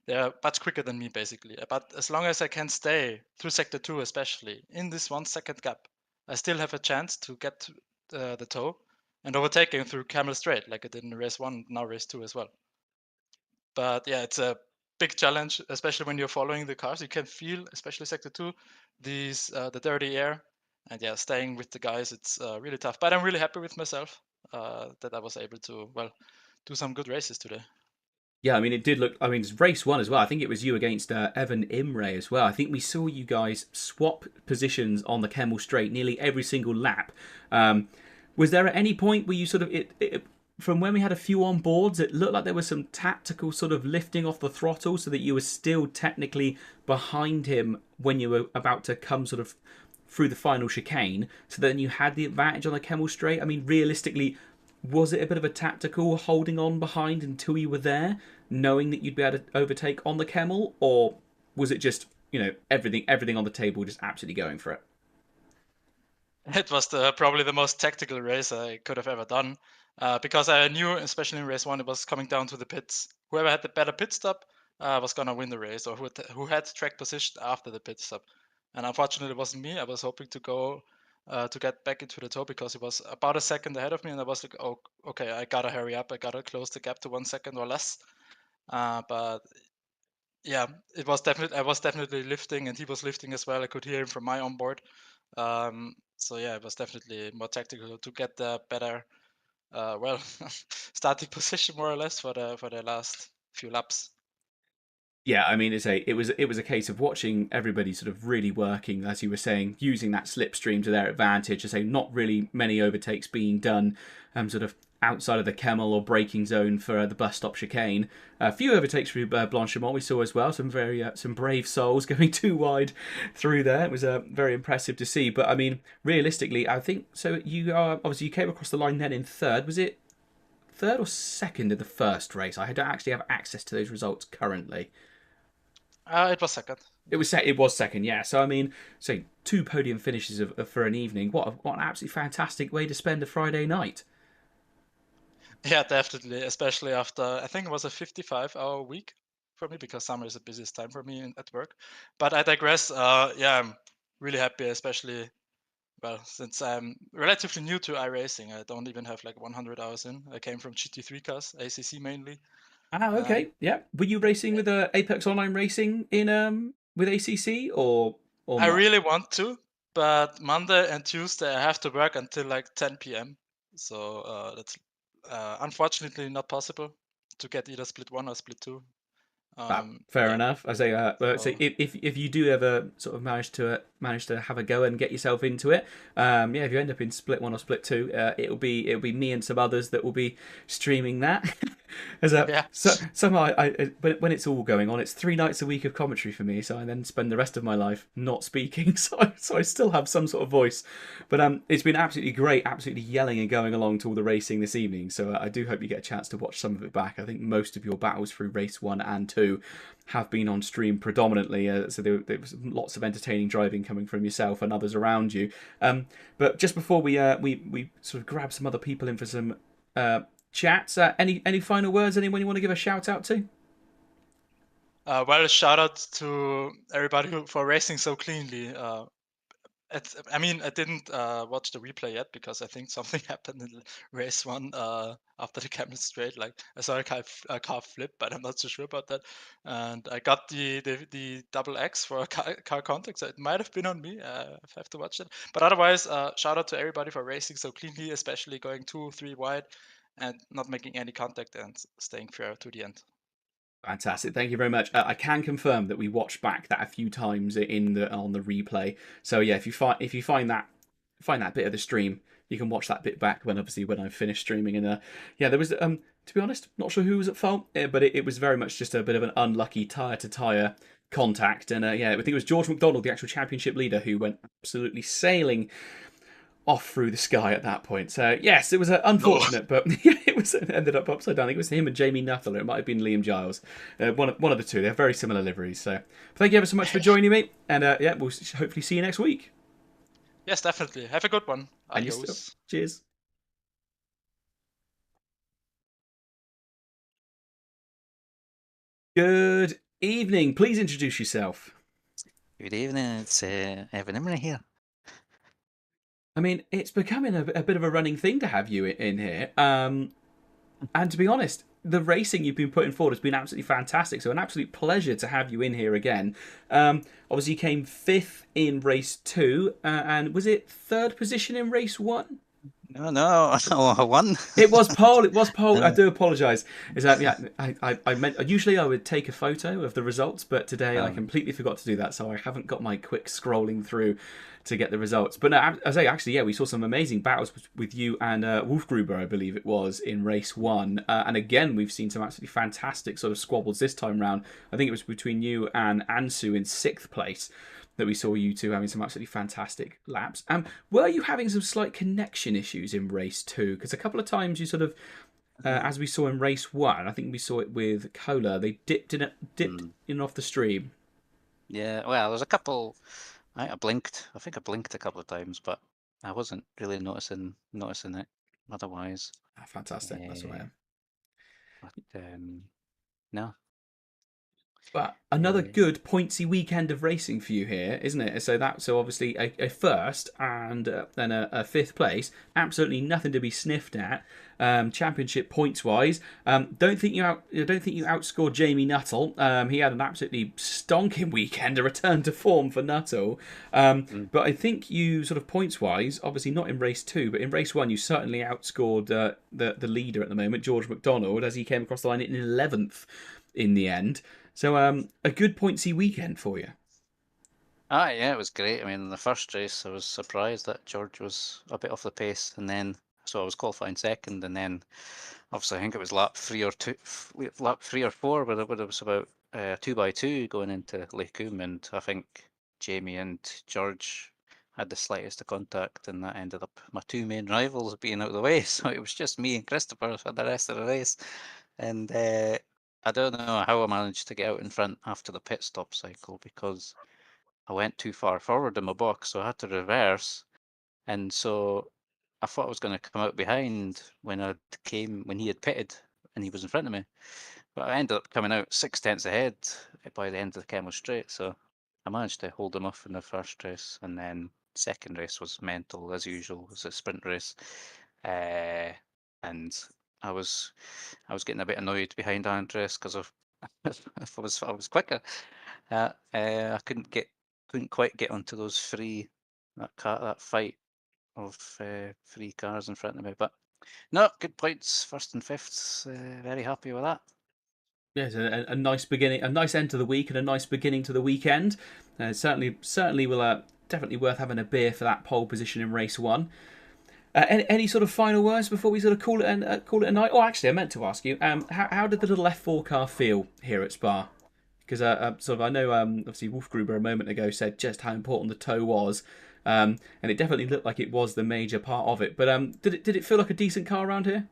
they're much quicker than me, basically. But as long as I can stay through sector 2, especially in this 1 second gap, I still have a chance to get to, the toe and overtake him through Camel Straight, like I did in race 1, now race 2 as well. But yeah, it's a big challenge, especially when you're following the cars. You can feel, especially sector 2, the dirty air. And yeah, staying with the guys, it's really tough. But I'm really happy with myself that I was able to, well, do some good races today. Yeah, I mean, it did look. I mean, it's race one as well. I think it was you against Evan Imre as well. I think we saw you guys swap positions on the Kemmel Straight nearly every single lap. Was there at any point where you sort of from when we had a few on boards, it looked like there was some tactical sort of lifting off the throttle so that you were still technically behind him when you were about to come sort of through the final chicane, so then you had the advantage on the Kemmel Straight. I mean, realistically, was it a bit of a tactical holding on behind until you were there, knowing that you'd be able to overtake on the Kemmel, or was it just everything on the table, just absolutely going for it? It was probably the most tactical race I could have ever done, because I knew, especially in race 1, it was coming down to the pits. Whoever had the better pit stop was gonna win the race, or who had track position after the pit stop. And unfortunately, it wasn't me. I was hoping to go to get back into the toe because it was about a second ahead of me, and I was like, oh, okay, I gotta hurry up. I gotta close the gap to 1 second or less. But yeah, I was definitely lifting, and he was lifting as well. I could hear him from my onboard. So yeah, it was definitely more tactical to get the better, well, starting position more or less for the last few laps. Yeah, I mean, it was a case of watching everybody sort of really working, as you were saying, using that slipstream to their advantage. To say not really many overtakes being done, sort of outside of the Kemmel or braking zone for the bus stop chicane. A few overtakes through Blanchimont we saw as well. Some brave souls going too wide through there. It was very impressive to see. But I mean, realistically, I think so. You are obviously you came across the line then in third. Was it third or second in the first race? I don't actually have access to those results currently. It was second. It It was was second. it was second, yeah. So I mean, say two podium finishes for an evening. What an absolutely fantastic way to spend a Friday night. Yeah, definitely, especially after I think it was a 55-hour week for me because summer is the busiest time for me at work. But I digress. Yeah, I'm really happy, especially well, since I'm relatively new to iRacing. I don't even have like 100 hours in. I came from GT3 cars, ACC mainly. Ah, And okay, yeah. Were you racing with Apex Online Racing in with ACC or I not? really want to, but Monday and Tuesday I have to work until like 10 p.m. So that's unfortunately not possible to get either split one or split two. Fair Yeah. enough. I say, so So if you do ever sort of manage to have a go and get yourself into it, yeah, if you end up in split one or split two, it'll be me and some others that will be streaming that. As a yeah. somehow when it's all going on, it's 3 nights a week of commentary for me. So I then spend the rest of my life not speaking. So I still have some sort of voice, but it's been absolutely great, absolutely yelling and going along to all the racing this evening. So I do hope you get a chance to watch some of it back. I think most of your battles through race one and two have been on stream predominantly. So there was lots of entertaining driving coming from yourself and others around you. But just before we sort of grab some other people in for some chats, any final words? Anyone you want to give a shout out to? Well, shout out to everybody for racing so cleanly. I mean, I didn't watch the replay yet because I think something happened in race one after the camera straight. Like I saw a car flip, but I'm not so sure about that. And I got the double X for a car contact, so it might have been on me. I have to watch it. But otherwise, shout out to everybody for racing so cleanly, especially going 2-3 wide and not making any contact and staying fair to the end. Fantastic, thank you very much. I can confirm that we watched back that a few times on the replay. So yeah, if you find that bit of the stream, you can watch that bit back when I've finished streaming. And yeah, there was to be honest, not sure who was at fault, but it was very much just a bit of an unlucky tire to tire contact. And yeah, I think it was George McDonald, the actual championship leader, who went absolutely sailing off through the sky at that point. So yes, it was No. unfortunate, but it ended up upside down. I think it was him and Jamie Nuttall. It might have been Liam Giles. One of the two. They have very similar liveries. So thank you ever so much for joining me, and yeah, we'll hopefully see you next week. Yes, definitely. Have a good one. And you still. Adios. Cheers. Good evening. Please introduce yourself. Good evening, it's Evan Imrie here. I mean, it's becoming a bit of a running thing to have you in here. And to be honest, the racing you've been putting forward has been absolutely fantastic. So an absolute pleasure to have you in here again. Obviously, you came 5th in race 2, and was it 3rd position in race 1? No, I won. It was pole. It was pole. I do apologise. Is that yeah? I meant usually I would take a photo of the results, but today I completely forgot to do that, so I haven't got my quick scrolling through to get the results. But no, I say actually, yeah, we saw some amazing battles with you and Wolfgruber, I believe it was, in race 1, and again we've seen some absolutely fantastic sort of squabbles this time round. I think it was between you and Ansu in 6th place that we saw you two having some absolutely fantastic laps. Were you having some slight connection issues in race 2? Because a couple of times you sort of, as we saw in race 1, I think we saw it with Cola, they dipped in in off the stream. Yeah, well, there's a couple. I blinked. I think I blinked a couple of times, but I wasn't really noticing it otherwise. Fantastic. That's what I am. But no. But another good pointsy weekend of racing for you here, isn't it? So obviously a first and then a 5th place, absolutely nothing to be sniffed at. Championship points wise, don't think you outscored Jamie Nuttall. He had an absolutely stonking weekend, a return to form for Nuttall. But I think you sort of points wise, obviously not in race 2, but in race 1, you certainly outscored the leader at the moment, George McDonald, as he came across the line in 11th in the end. So a good pointsy weekend for you. Yeah, it was great. I mean, in the first race, I was surprised that George was a bit off the pace, and then so I was qualifying second, and then obviously I think it was lap 3 or 4, but it was about 2x2 going into Lake Coombe, and I think Jamie and George had the slightest of contact, and that ended up my two main rivals being out of the way. So it was just me and Christopher for the rest of the race, and I don't know how I managed to get out in front after the pit stop cycle because I went too far forward in my box, so I had to reverse. And so I thought I was going to come out behind when when he had pitted and he was in front of me. But I ended up coming out 6 tenths ahead by the end of the Kemmel Straight. So I managed to hold him off in the first race, and then second race was mental as usual. It was a sprint race, and I was getting a bit annoyed behind Andres because of if I was quicker. I couldn't quite get onto those that fight of 3 cars in front of me. But no, good points, first and fifth. Very happy with that. Yes, a nice beginning, a nice end to the week, and a nice beginning to the weekend. Certainly will definitely worth having a beer for that pole position in race 1. Any sort of final words before we sort of call it a night? Oh, actually, I meant to ask you, how did the little F4 car feel here at Spa? Because sort of I know obviously Wolfgruber a moment ago said just how important the toe was, and it definitely looked like it was the major part of it. But did it feel like a decent car around here?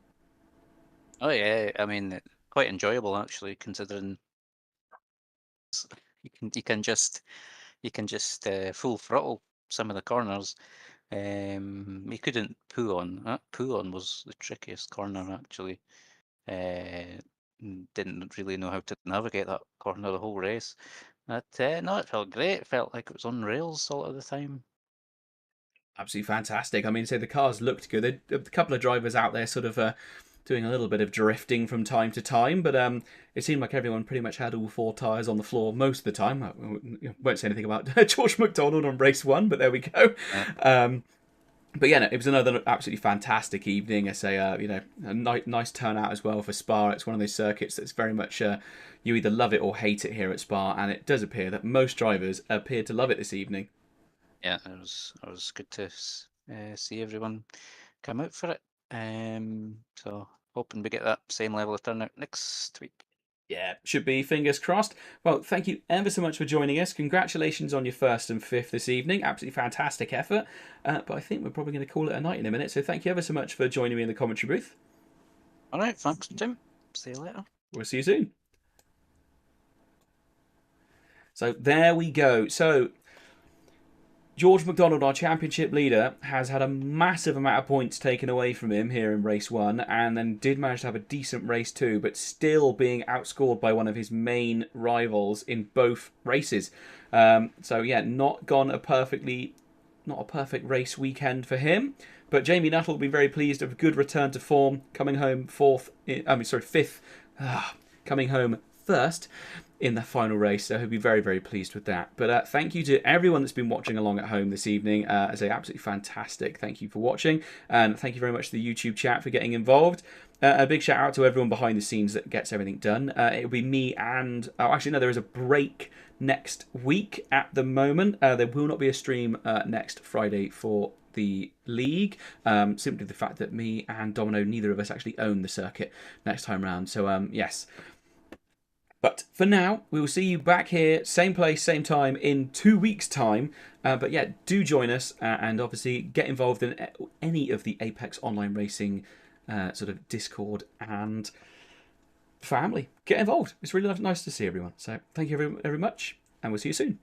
Oh yeah, I mean, quite enjoyable actually, considering you can just full throttle some of the corners. You couldn't poo on. Poo on was the trickiest corner actually. Didn't really know how to navigate that corner the whole race. But no, it felt great. It felt like it was on rails all of the time. Absolutely fantastic. I mean, so the cars looked good. A couple of drivers out there sort of doing a little bit of drifting from time to time, but it seemed like everyone pretty much had all 4 tyres on the floor most of the time. I won't say anything about George McDonald on race 1, but there we go. But yeah, no, it was another absolutely fantastic evening. I say, a nice turnout as well for Spa. It's one of those circuits that's very much you either love it or hate it here at Spa, and it does appear that most drivers appeared to love it this evening. Yeah, it was good to see everyone come out for it. So hoping we get that same level of turnout next week. Yeah, should be, fingers crossed. Well, thank you ever so much for joining us. Congratulations on your 1st and 5th this evening. Absolutely fantastic effort. But I think we're probably going to call it a night in a minute. So thank you ever so much for joining me in the commentary booth. All right, thanks, Tim. See you later. We'll see you soon. So there we go. So George McDonald, our championship leader, has had a massive amount of points taken away from him here in race 1, and then did manage to have a decent race 2, but still being outscored by one of his main rivals in both races. So yeah, not a perfect race weekend for him. But Jamie Nuttall will be very pleased of a good return to form, coming home 5th, coming home 1st in the final race, so he'll be very, very pleased with that. But thank you to everyone that's been watching along at home this evening. As a absolutely fantastic thank you for watching, and thank you very much to the YouTube chat for getting involved. A big shout out to everyone behind the scenes that gets everything done. It'll be me and actually no, there is a break next week at the moment. There will not be a stream next Friday for the league, simply the fact that me and Domino, neither of us actually own the circuit next time round. So yes. But for now, we will see you back here, same place, same time, in 2 weeks' time. But yeah, do join us and obviously get involved in any of the Apex Online Racing sort of Discord and family. Get involved. It's really nice to see everyone. So thank you very much, and we'll see you soon.